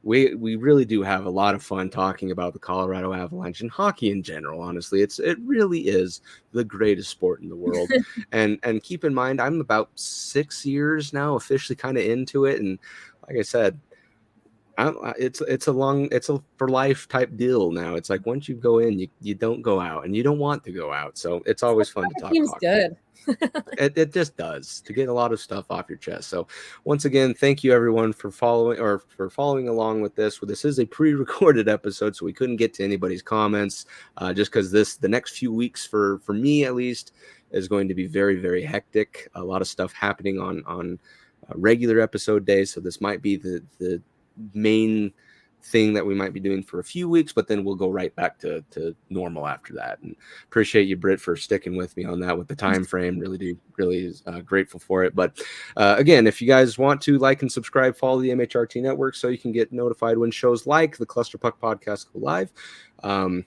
We really do have a lot of fun talking about the Colorado Avalanche and hockey in general. Honestly, it really is the greatest sport in the world. and keep in mind, I'm about 6 years now officially kind of into it, and like I said, it's a for life type deal now. It's like once you go in, you don't go out, and you don't want to go out. So it's always fun to talk. Seems good. It just does, to get a lot of stuff off your chest. So once again, thank you everyone for following along with this. This is a pre-recorded episode, so we couldn't get to anybody's comments just because the next few weeks for me at least is going to be very, very hectic. A lot of stuff happening on regular episode days. So this might be the main thing that we might be doing for a few weeks, but then we'll go right back to normal after that. And appreciate you, Brit, for sticking with me on that with the time frame. Really grateful for it. But again, if you guys want to like and subscribe, follow the MHRT network so you can get notified when shows like the Cluster Puck podcast go live.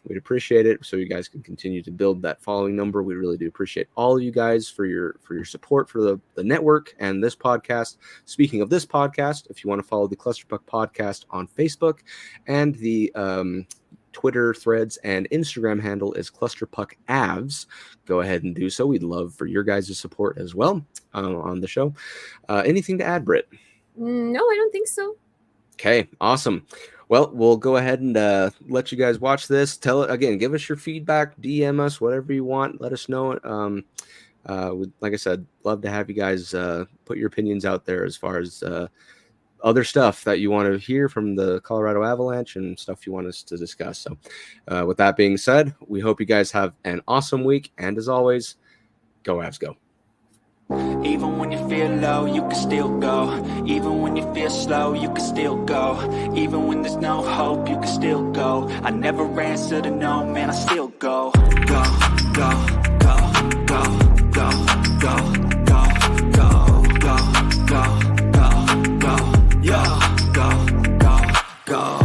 We'd appreciate it so you guys can continue to build that following number. We really do appreciate all of you guys for your support for the network and this podcast. Speaking of this podcast, if you want to follow the Cluster Puck podcast on Facebook, and the Twitter, Threads, and Instagram handle is ClusterPuckAvs. Go ahead and do so. We'd love for your guys' support as well on the show. Anything to add, Britt? No, I don't think so. Okay, awesome. Well, we'll go ahead and let you guys watch this. Tell it again. Give us your feedback. DM us, whatever you want. Let us know. Like I said, love to have you guys put your opinions out there as far as other stuff that you want to hear from the Colorado Avalanche and stuff you want us to discuss. So with that being said, we hope you guys have an awesome week. And as always, go Avs, go. Even when you feel low, you can still go. Even when you feel slow, you can still go. Even when there's no hope, you can still go. I never answer to no, man, I still go. Go, go, go, go, go, go.